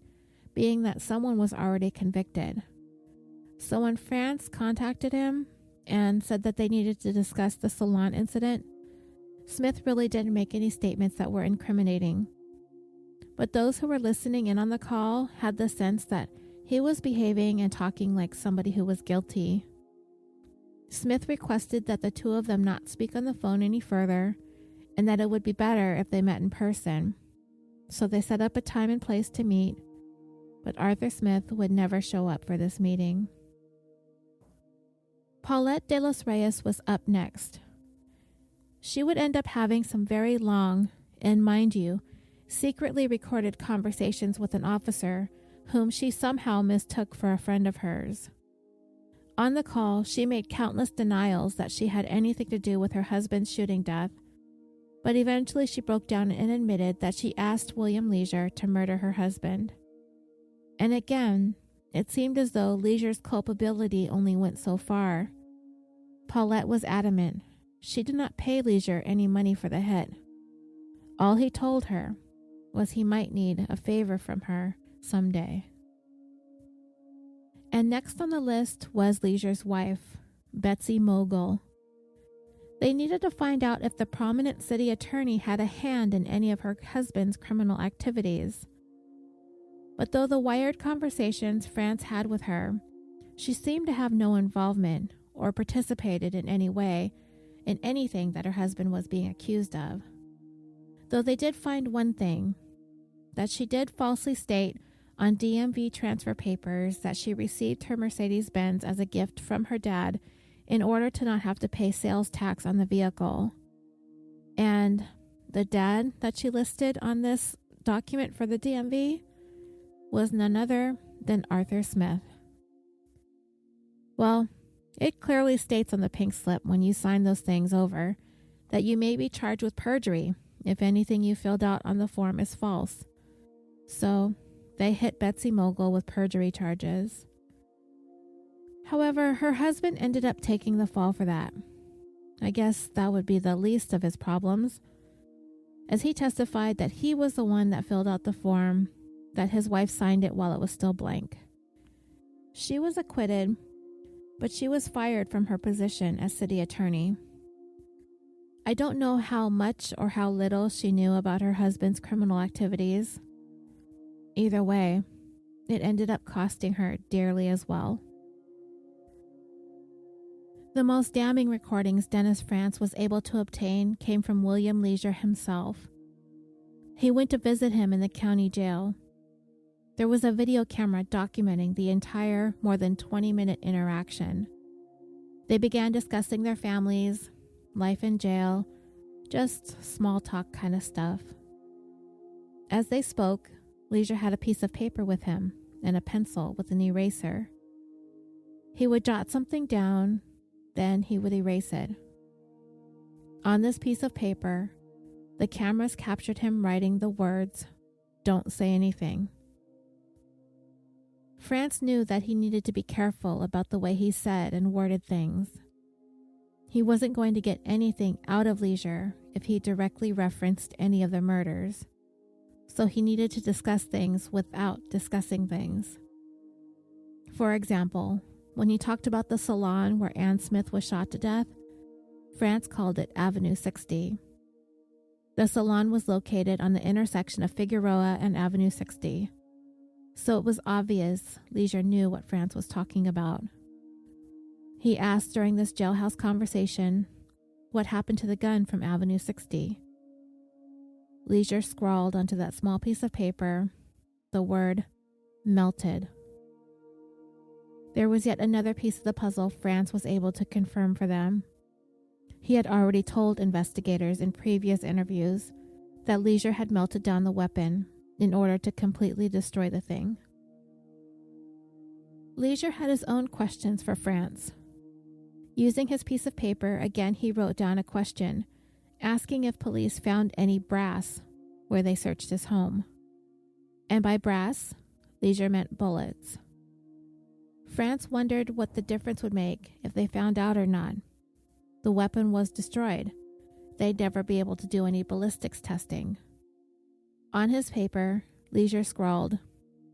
being that someone was already convicted. So when Franz contacted him and said that they needed to discuss the salon incident, Smith really didn't make any statements that were incriminating. But those who were listening in on the call had the sense that he was behaving and talking like somebody who was guilty. Smith requested that the two of them not speak on the phone any further, and that it would be better if they met in person. So they set up a time and place to meet, but Arthur Smith would never show up for this meeting. Paulette de los Reyes was up next. She would end up having some very long, and mind you, secretly recorded conversations with an officer whom she somehow mistook for a friend of hers. On the call, she made countless denials that she had anything to do with her husband's shooting death, but eventually she broke down and admitted that she asked William Leasure to murder her husband. And again, it seemed as though Leasure's culpability only went so far. Paulette was adamant. She did not pay Leasure any money for the hit. All he told her was he might need a favor from her someday. And next on the list was Leasure's wife, Betsy Mogul. They needed to find out if the prominent city attorney had a hand in any of her husband's criminal activities. But though the wired conversations Franz had with her, she seemed to have no involvement or participated in any way in anything that her husband was being accused of. Though they did find one thing, that she did falsely state on DMV transfer papers that she received her Mercedes-Benz as a gift from her dad in order to not have to pay sales tax on the vehicle. And the dad that she listed on this document for the DMV was none other than Arthur Smith. Well, it clearly states on the pink slip when you sign those things over that you may be charged with perjury if anything you filled out on the form is false. So they hit Betsy Mogul with perjury charges. However, her husband ended up taking the fall for that. I guess that would be the least of his problems, as he testified that he was the one that filled out the form, that his wife signed it while it was still blank. She was acquitted, but she was fired from her position as city attorney. I don't know how much or how little she knew about her husband's criminal activities. Either way, it ended up costing her dearly as well. The most damning recordings Dennis Franz was able to obtain came from William Leasure himself. He went to visit him in the county jail. There was a video camera documenting the entire more than 20-minute interaction. They began discussing their families, life in jail, just small talk kind of stuff. As they spoke, Leasure had a piece of paper with him and a pencil with an eraser. He would jot something down, then he would erase it. On this piece of paper, the cameras captured him writing the words, "Don't say anything." France knew that he needed to be careful about the way he said and worded things. He wasn't going to get anything out of Leasure if he directly referenced any of the murders, so he needed to discuss things without discussing things. For example, when he talked about the salon where Ann Smith was shot to death, France called it Avenue 60. The salon was located on the intersection of Figueroa and Avenue 60, so it was obvious Leasure knew what France was talking about. He asked during this jailhouse conversation, what happened to the gun from Avenue 60? Leasure scrawled onto that small piece of paper the word melted. There was yet another piece of the puzzle France was able to confirm for them. He had already told investigators in previous interviews that Leasure had melted down the weapon in order to completely destroy the thing. Leasure had his own questions for France. Using his piece of paper, again he wrote down a question, asking if police found any brass where they searched his home. And by brass, Leasure meant bullets. France wondered what the difference would make if they found out or not. The weapon was destroyed. They'd never be able to do any ballistics testing. On his paper, Leasure scrawled,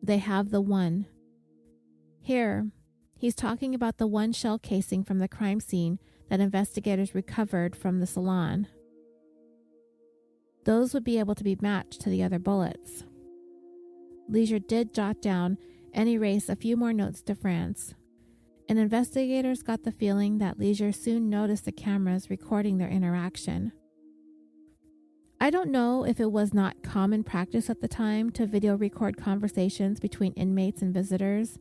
"They have the one." Here, he's talking about the one shell casing from the crime scene that investigators recovered from the salon. Those would be able to be matched to the other bullets. Leasure did jot down and erase a few more notes to France, and investigators got the feeling that Leasure soon noticed the cameras recording their interaction. I don't know if it was not common practice at the time to video record conversations between inmates and visitors,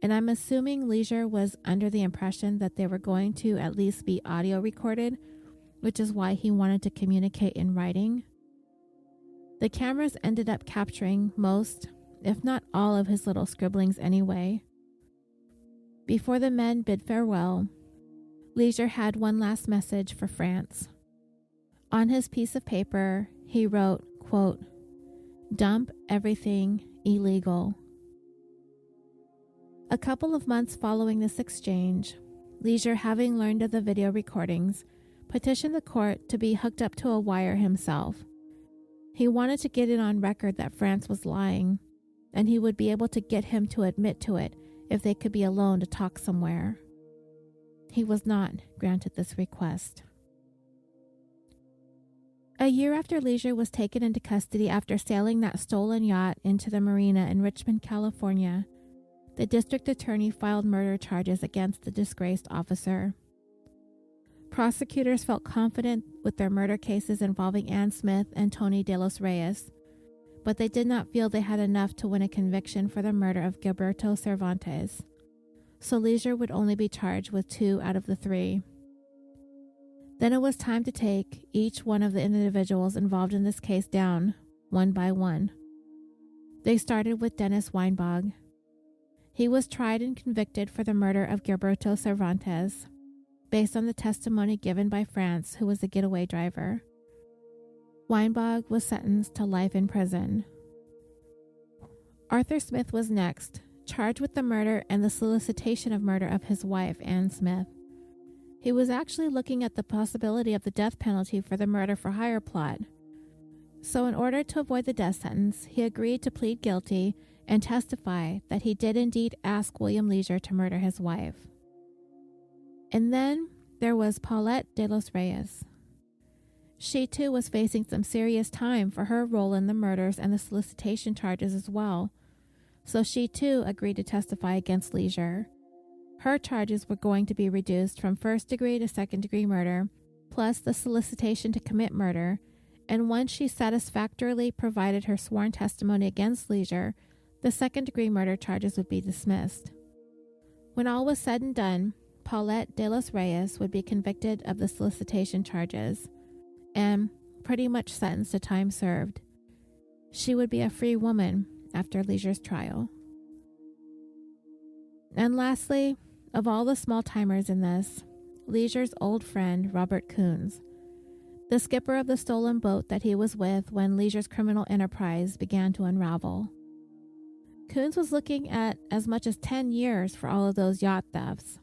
and I'm assuming Leasure was under the impression that they were going to at least be audio recorded, which is why he wanted to communicate in writing. The cameras ended up capturing most, if not all, of his little scribblings anyway. Before the men bid farewell, Leasure had one last message for France. On his piece of paper, he wrote, quote, "Dump everything illegal." A couple of months following this exchange, Leasure, having learned of the video recordings, petitioned the court to be hooked up to a wire himself. He wanted to get it on record that France was lying, and he would be able to get him to admit to it if they could be alone to talk somewhere. He was not granted this request. A year after Leasure was taken into custody after sailing that stolen yacht into the Marina in Richmond, California, the district attorney filed murder charges against the disgraced officer. Prosecutors felt confident with their murder cases involving Ann Smith and Tony De Los Reyes, but they did not feel they had enough to win a conviction for the murder of Gilberto Cervantes, so Leasure would only be charged with 2 out of the 3. Then it was time to take each one of the individuals involved in this case down, one by one. They started with Dennis Weinbach. He was tried and convicted for the murder of Gilberto Cervantes, based on the testimony given by France, who was the getaway driver. Weinbach was sentenced to life in prison. Arthur Smith was next, charged with the murder and the solicitation of murder of his wife, Ann Smith. He was actually looking at the possibility of the death penalty for the murder-for-hire plot. So in order to avoid the death sentence, he agreed to plead guilty and testify that he did indeed ask William Leasure to murder his wife. And then there was Paulette De Los Reyes. She too was facing some serious time for her role in the murders and the solicitation charges as well, so she too agreed to testify against Leasure. Her charges were going to be reduced from first-degree to second-degree murder, plus the solicitation to commit murder, and once she satisfactorily provided her sworn testimony against Leasure, the second-degree murder charges would be dismissed. When all was said and done, Paulette De Los Reyes would be convicted of the solicitation charges and pretty much sentenced to time served. She would be a free woman after Leasure's trial. And lastly, of all the small-timers in this, Leasure's old friend, Robert Coons, the skipper of the stolen boat that he was with when Leasure's criminal enterprise began to unravel. Coons was looking at as much as 10 years for all of those yacht thefts,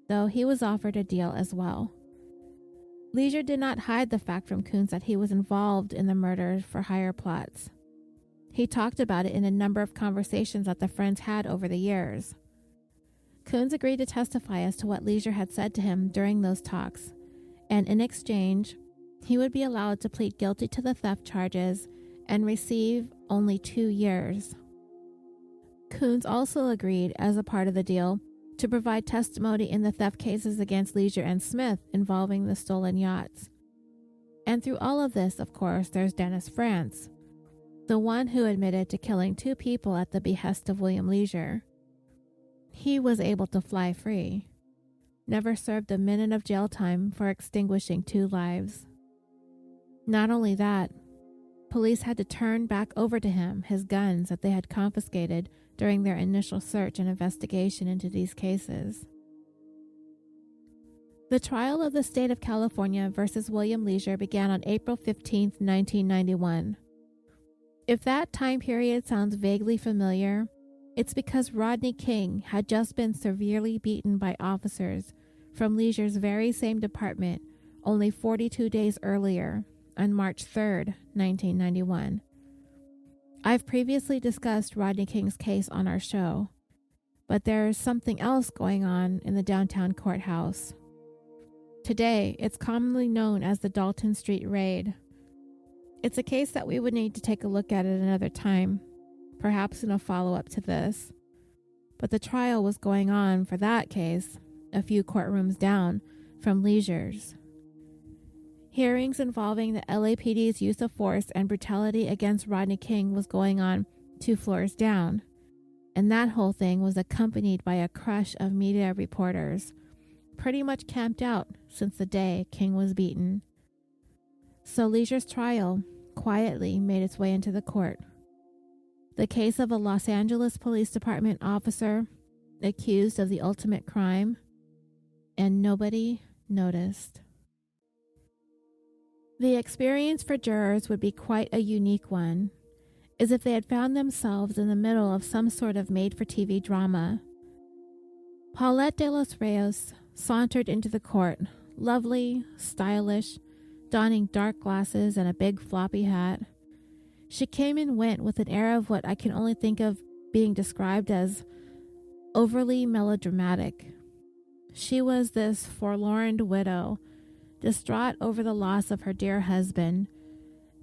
though he was offered a deal as well. Leasure did not hide the fact from Coons that he was involved in the murder for hire plots. He talked about it in a number of conversations that the friends had over the years. Coons agreed to testify as to what Leasure had said to him during those talks, and in exchange, he would be allowed to plead guilty to the theft charges and receive only 2 years. Coons also agreed, as a part of the deal, to provide testimony in the theft cases against Leasure and Smith involving the stolen yachts. And through all of this, of course, there's Dennis Franz, the one who admitted to killing 2 people at the behest of William Leasure. He was able to fly free, never served a minute of jail time for extinguishing 2 lives. Not only that, police had to turn back over to him his guns that they had confiscated during their initial search and investigation into these cases. The trial of the state of California versus William Leasure began on April 15, 1991. If that time period sounds vaguely familiar, it's because Rodney King had just been severely beaten by officers from Leasure's very same department only 42 days earlier, on March 3, 1991. I've previously discussed Rodney King's case on our show, but there's something else going on in the downtown courthouse. Today, it's commonly known as the Dalton Street Raid. It's a case that we would need to take a look at another time, perhaps in a follow-up to this. But the trial was going on for that case a few courtrooms down from Leasure's. Hearings involving the LAPD's use of force and brutality against Rodney King was going on 2 floors down, and that whole thing was accompanied by a crush of media reporters, pretty much camped out since the day King was beaten. So Leasure's trial quietly made its way into the court. The case of a Los Angeles Police Department officer accused of the ultimate crime, and nobody noticed. The experience for jurors would be quite a unique one, as if they had found themselves in the middle of some sort of made-for-TV drama. Paulette de los Rios sauntered into the court, lovely, stylish, donning dark glasses and a big floppy hat. She came and went with an air of what I can only think of being described as overly melodramatic. She was this forlorn widow, distraught over the loss of her dear husband,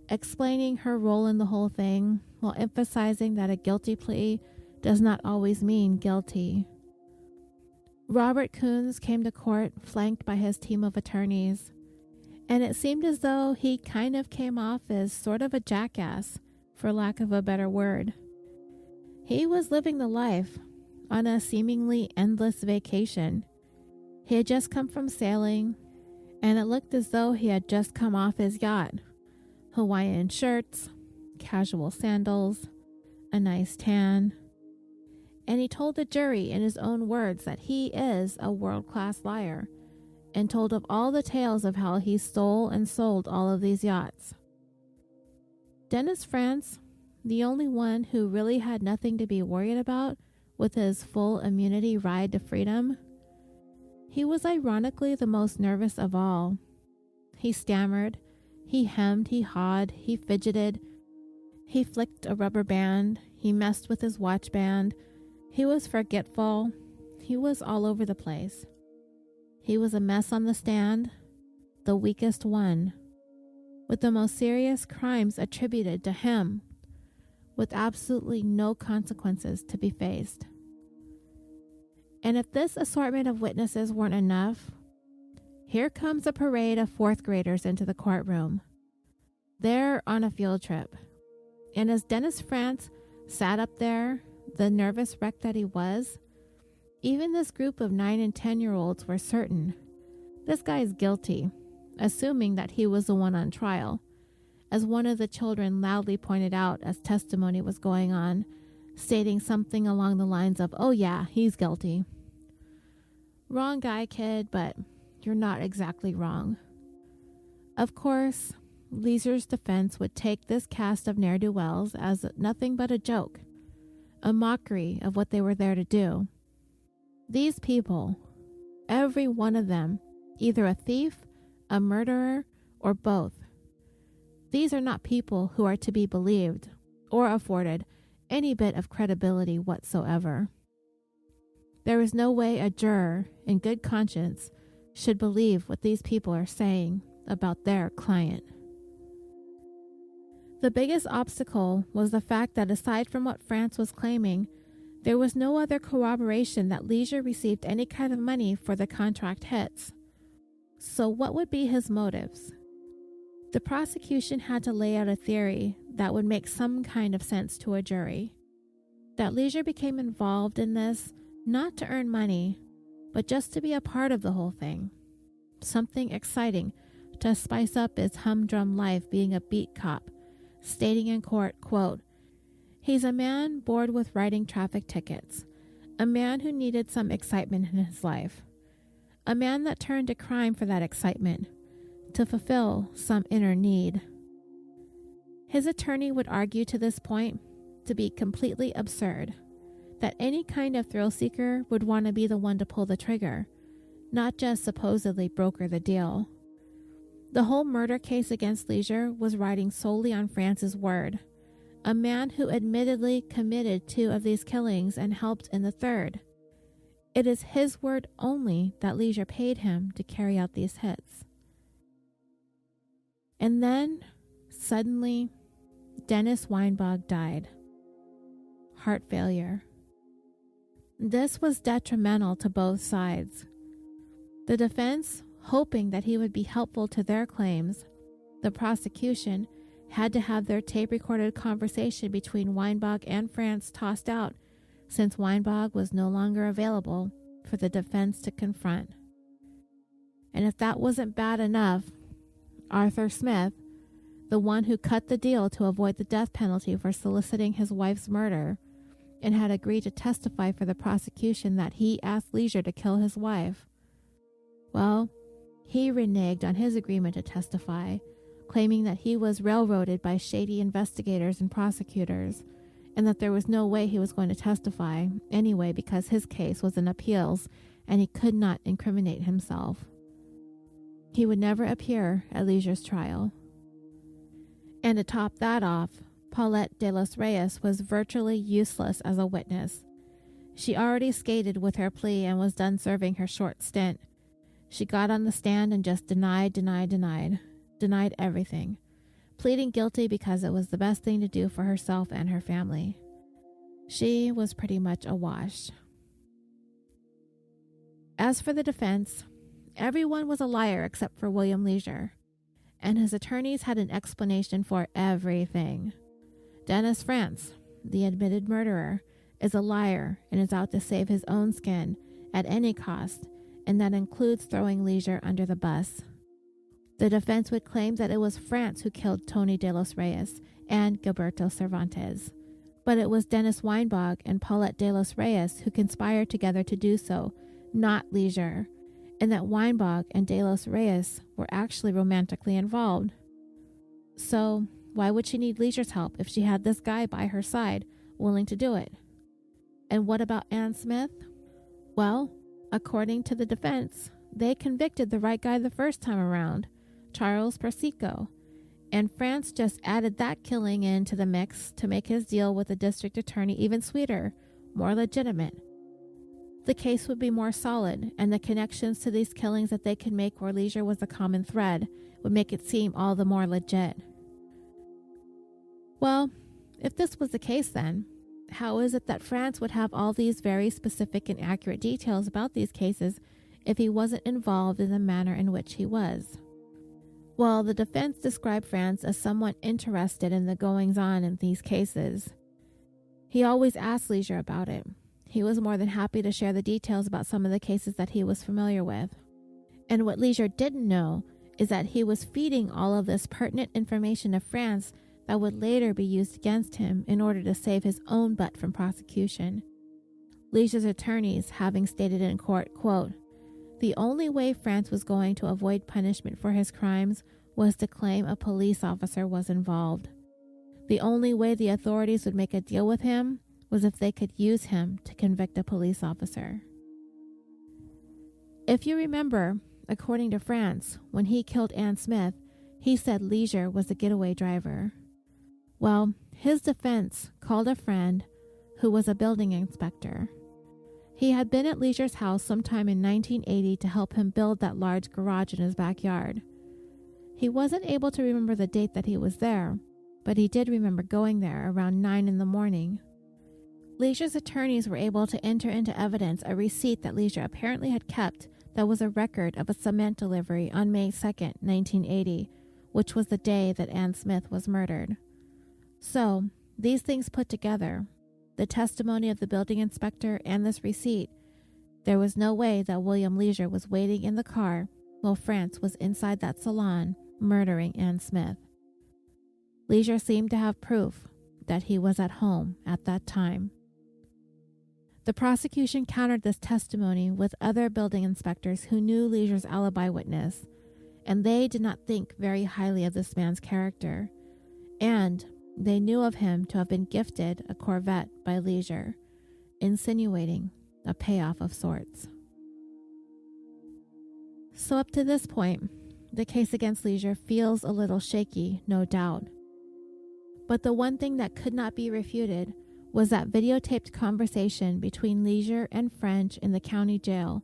explaining her role in the whole thing while emphasizing that a guilty plea does not always mean guilty. Robert Coons came to court flanked by his team of attorneys, and it seemed as though he kind of came off as sort of a jackass, for lack of a better word. He was living the life on a seemingly endless vacation. He had just come from sailing, and it looked as though he had just come off his yacht. Hawaiian shirts, casual sandals, a nice tan. And he told the jury in his own words that he is a world-class liar, and told of all the tales of how he stole and sold all of these yachts. Dennis Franz, the only one who really had nothing to be worried about with his full immunity ride to freedom, he was ironically the most nervous of all. He stammered, he hemmed, he hawed, he fidgeted, he flicked a rubber band, he messed with his watch band, he was forgetful, he was all over the place. He was a mess on the stand, the weakest one, with the most serious crimes attributed to him, with absolutely no consequences to be faced. And if this assortment of witnesses weren't enough, here comes a parade of 4th graders into the courtroom. They're on a field trip. And as Dennis Franz sat up there, the nervous wreck that he was, even this group of 9 and 10-year-olds were certain this guy's guilty, assuming that he was the one on trial, as one of the children loudly pointed out as testimony was going on, stating something along the lines of, "Oh yeah, he's guilty." Wrong guy, kid, but you're not exactly wrong. Of course, Leasure's defense would take this cast of ne'er-do-wells as nothing but a joke, a mockery of what they were there to do. These people, every one of them, either a thief, a murderer, or both. These are not people who are to be believed or afforded any bit of credibility whatsoever. There is no way a juror in good conscience should believe what these people are saying about their client. The biggest obstacle was the fact that aside from what France was claiming, there was no other corroboration that Leasure received any kind of money for the contract hits. So what would be his motives? The prosecution had to lay out a theory that would make some kind of sense to a jury. That Leasure became involved in this not to earn money, but just to be a part of the whole thing. Something exciting to spice up his humdrum life being a beat cop, stating in court, quote, "He's a man bored with writing traffic tickets, a man who needed some excitement in his life, a man that turned to crime for that excitement, to fulfill some inner need." His attorney would argue to this point to be completely absurd, that any kind of thrill seeker would want to be the one to pull the trigger, not just supposedly broker the deal. The whole murder case against Leasure was riding solely on France's word, a man who admittedly committed 2 of these killings and helped in the 3rd. It is his word only that Leasure paid him to carry out these hits. And then, suddenly, Dennis Weinbach died. Heart failure. This was detrimental to both sides. The defense, hoping that he would be helpful to their claims, the prosecution had to have their tape-recorded conversation between Weinbach and France tossed out, since Weinbach was no longer available for the defense to confront. And if that wasn't bad enough, Arthur Smith, the one who cut the deal to avoid the death penalty for soliciting his wife's murder, and had agreed to testify for the prosecution that he asked Leasure to kill his wife, well, he reneged on his agreement to testify, claiming that he was railroaded by shady investigators and prosecutors, and that there was no way he was going to testify anyway because his case was in appeals and he could not incriminate himself. He would never appear at Leasure's trial. And to top that off, Paulette de los Reyes was virtually useless as a witness. She already skated with her plea and was done serving her short stint. She got on the stand and just denied everything, pleading guilty because it was the best thing to do for herself and her family. She was pretty much a wash. As for the defense, everyone was a liar except for William Leasure, and his attorneys had an explanation for everything. Dennis France, the admitted murderer, is a liar and is out to save his own skin at any cost, and that includes throwing Leasure under the bus. The defense would claim that it was France who killed Tony de los Reyes and Gilberto Cervantes, but it was Dennis Weinbach and Paulette de los Reyes who conspired together to do so, not Leasure, and that Weinbach and de los Reyes were actually romantically involved. So, why would she need Leasure's help if she had this guy by her side, willing to do it? And what about Ann Smith? Well, according to the defense, they convicted the right guy the first time around, Charles Persico, and France just added that killing into the mix to make his deal with the district attorney even sweeter, more legitimate. The case would be more solid, and the connections to these killings that they could make where Leasure was a common thread would make it seem all the more legit. Well, if this was the case then, how is it that France would have all these very specific and accurate details about these cases if he wasn't involved in the manner in which he was? Well, the defense described France as someone interested in the goings-on in these cases. He always asked Leasure about it. He was more than happy to share the details about some of the cases that he was familiar with. And what Leasure didn't know is that he was feeding all of this pertinent information to France that would later be used against him in order to save his own butt from prosecution. Leasure's attorneys having stated in court, quote, "The only way France was going to avoid punishment for his crimes was to claim a police officer was involved. The only way the authorities would make a deal with him was if they could use him to convict a police officer." If you remember, according to France, when he killed Ann Smith, he said Leasure was the getaway driver. Well, his defense called a friend who was a building inspector. He had been at Leasure's house sometime in 1980 to help him build that large garage in his backyard. He wasn't able to remember the date that he was there, but he did remember going there around 9 in the morning. Leasure's attorneys were able to enter into evidence a receipt that Leasure apparently had kept that was a record of a cement delivery on May 2nd, 1980, which was the day that Ann Smith was murdered. So, these things put together, the testimony of the building inspector and this receipt, there was no way that William Leasure was waiting in the car while France was inside that salon murdering Ann Smith. Leasure seemed to have proof that he was at home at that time. The prosecution countered this testimony with other building inspectors who knew Leasure's alibi witness, and they did not think very highly of this man's character, and they knew of him to have been gifted a Corvette by Leasure, insinuating a payoff of sorts. So up to this point, the case against Leasure feels a little shaky, no doubt. But the one thing that could not be refuted was that videotaped conversation between Leasure and French in the county jail,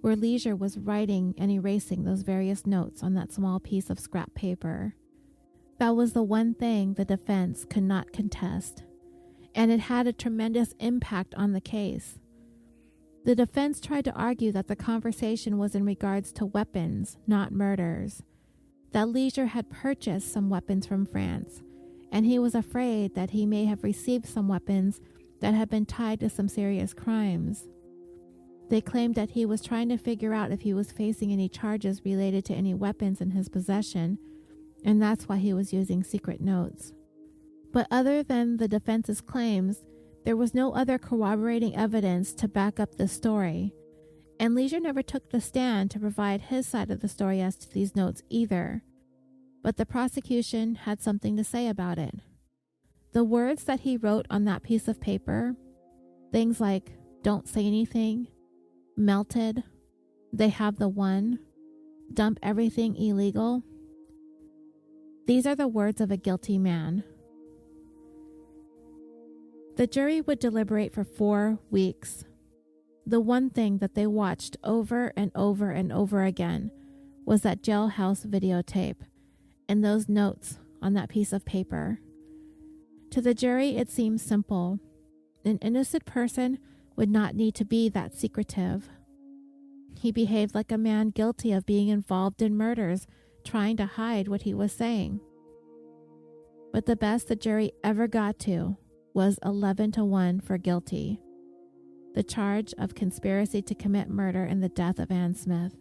where Leasure was writing and erasing those various notes on that small piece of scrap paper. That was the one thing the defense could not contest, and it had a tremendous impact on the case. The defense tried to argue that the conversation was in regards to weapons, not murders, that Leasure had purchased some weapons from France, and he was afraid that he may have received some weapons that had been tied to some serious crimes. They claimed that he was trying to figure out if he was facing any charges related to any weapons in his possession, and that's why he was using secret notes. But other than the defense's claims, there was no other corroborating evidence to back up the story, and Leasure never took the stand to provide his side of the story as to these notes either. But the prosecution had something to say about it. The words that he wrote on that piece of paper, things like, "Don't say anything," "melted," "they have the one," "dump everything illegal," these are the words of a guilty man. The jury would deliberate for 4 weeks. The one thing that they watched over and over and over again was that jailhouse videotape and those notes on that piece of paper. To the jury, it seems simple. An innocent person would not need to be that secretive. He behaved like a man guilty of being involved in murders, trying to hide what he was saying. But the best the jury ever got to was 11-1 for guilty, the charge of conspiracy to commit murder in the death of Ann Smith.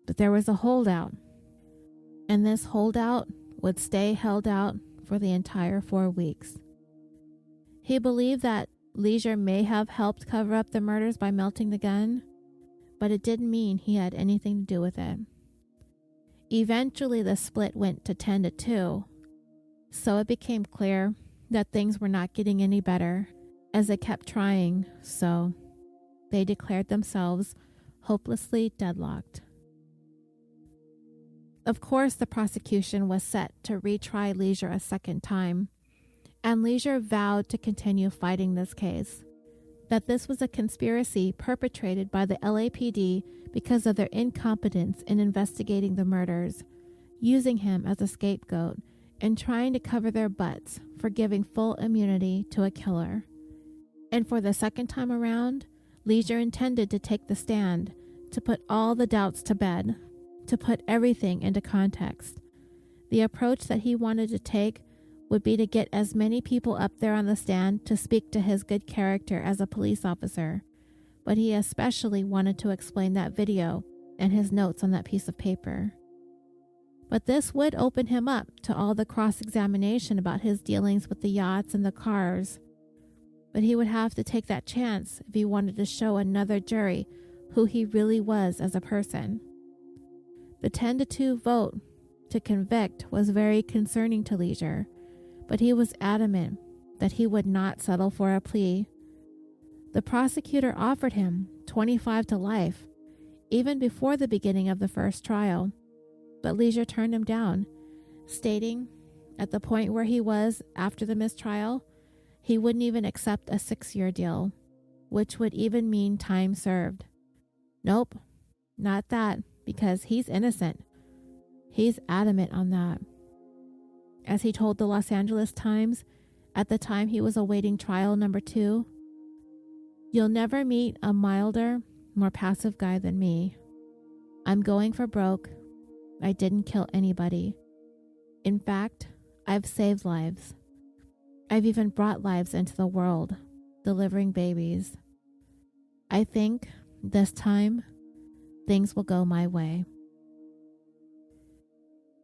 But there was a holdout, and this holdout would stay held out for the entire 4 weeks. He believed that Leasure may have helped cover up the murders by melting the gun, but it didn't mean he had anything to do with it. Eventually, the split went to 10-2, so it became clear that things were not getting any better as they kept trying, so they declared themselves hopelessly deadlocked. Of course, the prosecution was set to retry Leasure a second time, and Leasure vowed to continue fighting this case, that this was a conspiracy perpetrated by the LAPD because of their incompetence in investigating the murders, using him as a scapegoat, and trying to cover their butts for giving full immunity to a killer. And for the second time around, Leasure intended to take the stand, to put all the doubts to bed, to put everything into context. The approach that he wanted to take would be to get as many people up there on the stand to speak to his good character as a police officer, but he especially wanted to explain that video and his notes on that piece of paper. But this would open him up to all the cross-examination about his dealings with the yachts and the cars. But he would have to take that chance if he wanted to show another jury who he really was as a person. The 10-2 vote to convict was very concerning to Leasure, but he was adamant that he would not settle for a plea. The prosecutor offered him 25 to life, even before the beginning of the first trial, but Leasure turned him down, stating at the point where he was after the mistrial, he wouldn't even accept a 6-year deal, which would even mean time served. Nope, not that, because he's innocent. He's adamant on that. As he told the Los Angeles Times at the time he was awaiting trial number 2, "You'll never meet a milder, more passive guy than me. I'm going for broke. I didn't kill anybody. In fact, I've saved lives. I've even brought lives into the world, delivering babies. I think this time things will go my way."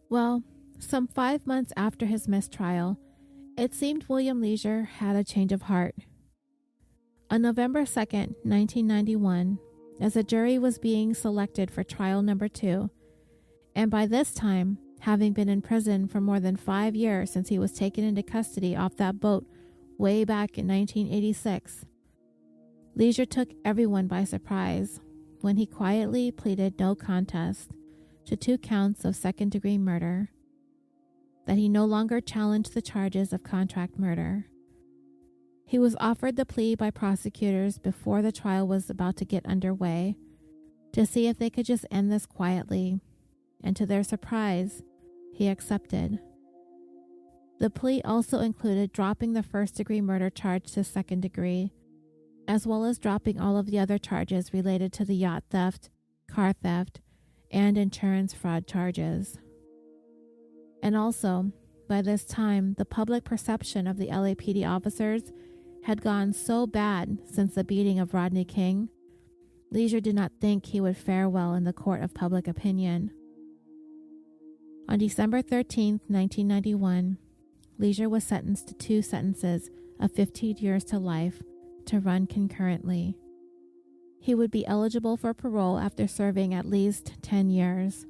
Well, some 5 months after his mistrial, it seemed William Leasure had a change of heart. On November 2nd, 1991, as a jury was being selected for trial number 2, and by this time, having been in prison for more than 5 years since he was taken into custody off that boat way back in 1986, Leasure took everyone by surprise when he quietly pleaded no contest to 2 counts of second-degree murder, that he no longer challenged the charges of contract murder. He was offered the plea by prosecutors before the trial was about to get underway to see if they could just end this quietly, and to their surprise, he accepted. The plea also included dropping the first-degree murder charge to second degree, as well as dropping all of the other charges related to the yacht theft, car theft, and insurance fraud charges. And also, by this time, the public perception of the LAPD officers had gone so bad since the beating of Rodney King, Leasure did not think he would fare well in the court of public opinion. On December 13, 1991, Leasure was sentenced to 2 sentences of 15 years to life to run concurrently. He would be eligible for parole after serving at least 10 years,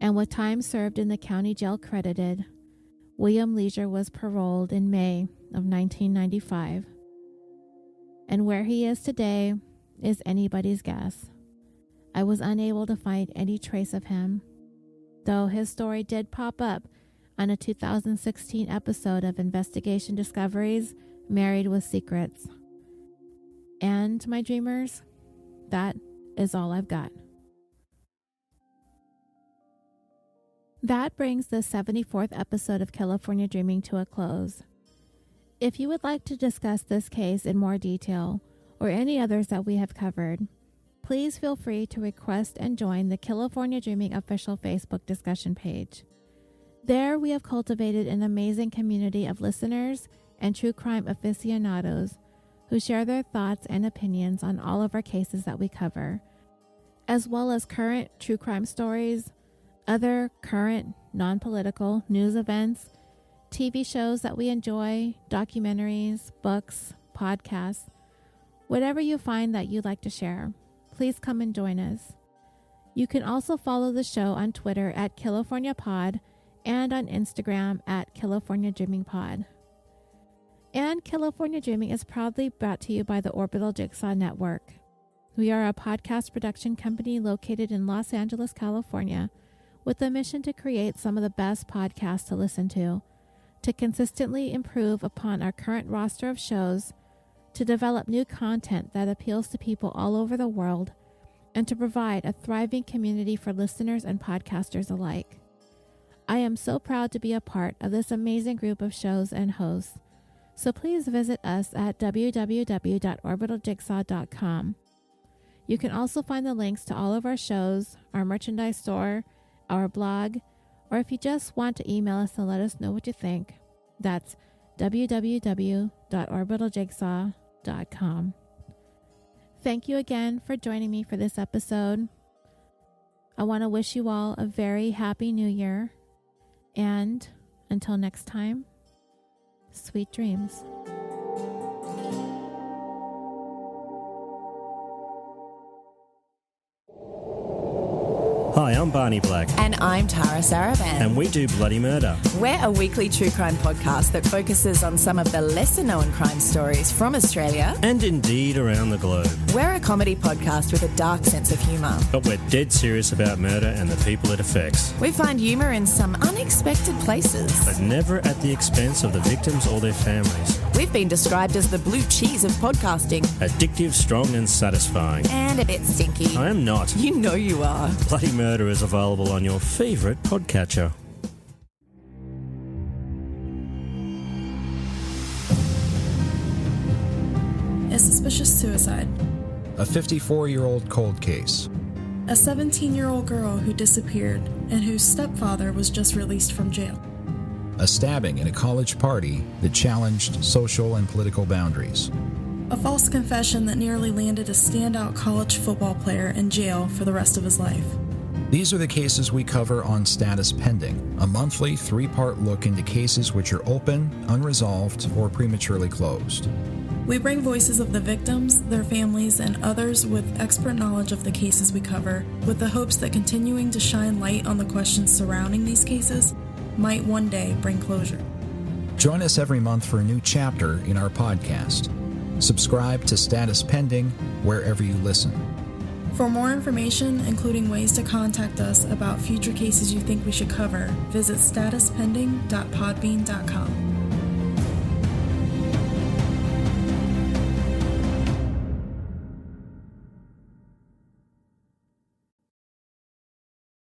and with time served in the county jail credited, William Leasure was paroled in May of 1995. And where he is today is anybody's guess. I was unable to find any trace of him, though his story did pop up on a 2016 episode of Investigation Discovery's Married with Secrets. And, my dreamers, that is all I've got. That brings the 74th episode of California Dreaming to a close. If you would like to discuss this case in more detail, or any others that we have covered, please feel free to request and join the California Dreaming official Facebook discussion page. There we have cultivated an amazing community of listeners and true crime aficionados who share their thoughts and opinions on all of our cases that we cover, as well as current true crime stories, other current non-political news events, TV shows that we enjoy, documentaries, books, podcasts, whatever you find that you'd like to share. Please come and join us. You can also follow the show on Twitter at CaliforniaPod and on Instagram at California Dreaming Pod. And California Dreaming is proudly brought to you by the Orbital Jigsaw Network. We are a podcast production company located in Los Angeles, California, with the mission to create some of the best podcasts to listen to consistently improve upon our current roster of shows, to develop new content that appeals to people all over the world, and to provide a thriving community for listeners and podcasters alike. I am so proud to be a part of this amazing group of shows and hosts, so please visit us at www.orbitaljigsaw.com. You can also find the links to all of our shows, our merchandise store, our blog, or if you just want to email us and let us know what you think, that's www.orbitaljigsaw.com. Thank you again for joining me for this episode. I want to wish you all a very happy new year And until next time, sweet dreams. Hi, I'm Barney Black. And I'm Tara Saraban. And we do Bloody Murder. We're a weekly true crime podcast that focuses on some of the lesser-known crime stories from Australia. And indeed around the globe. We're a comedy podcast with a dark sense of humour. But we're dead serious about murder and the people it affects. We find humour in some unexpected places. But never at the expense of the victims or their families. We've been described as the blue cheese of podcasting. Addictive, strong and satisfying. And a bit stinky. I am not. You know you are. Bloody Murder is available on your favourite podcatcher. A suspicious suicide. A 54-year-old cold case. A 17-year-old girl who disappeared and whose stepfather was just released from jail. A stabbing at a college party that challenged social and political boundaries. A false confession that nearly landed a standout college football player in jail for the rest of his life. These are the cases we cover on Status Pending, a monthly 3-part look into cases which are open, unresolved, or prematurely closed. We bring voices of the victims, their families, and others with expert knowledge of the cases we cover, with the hopes that continuing to shine light on the questions surrounding these cases might one day bring closure. Join us every month for a new chapter in our podcast. Subscribe to Status Pending wherever you listen. For more information, including ways to contact us about future cases you think we should cover, visit statuspending.podbean.com.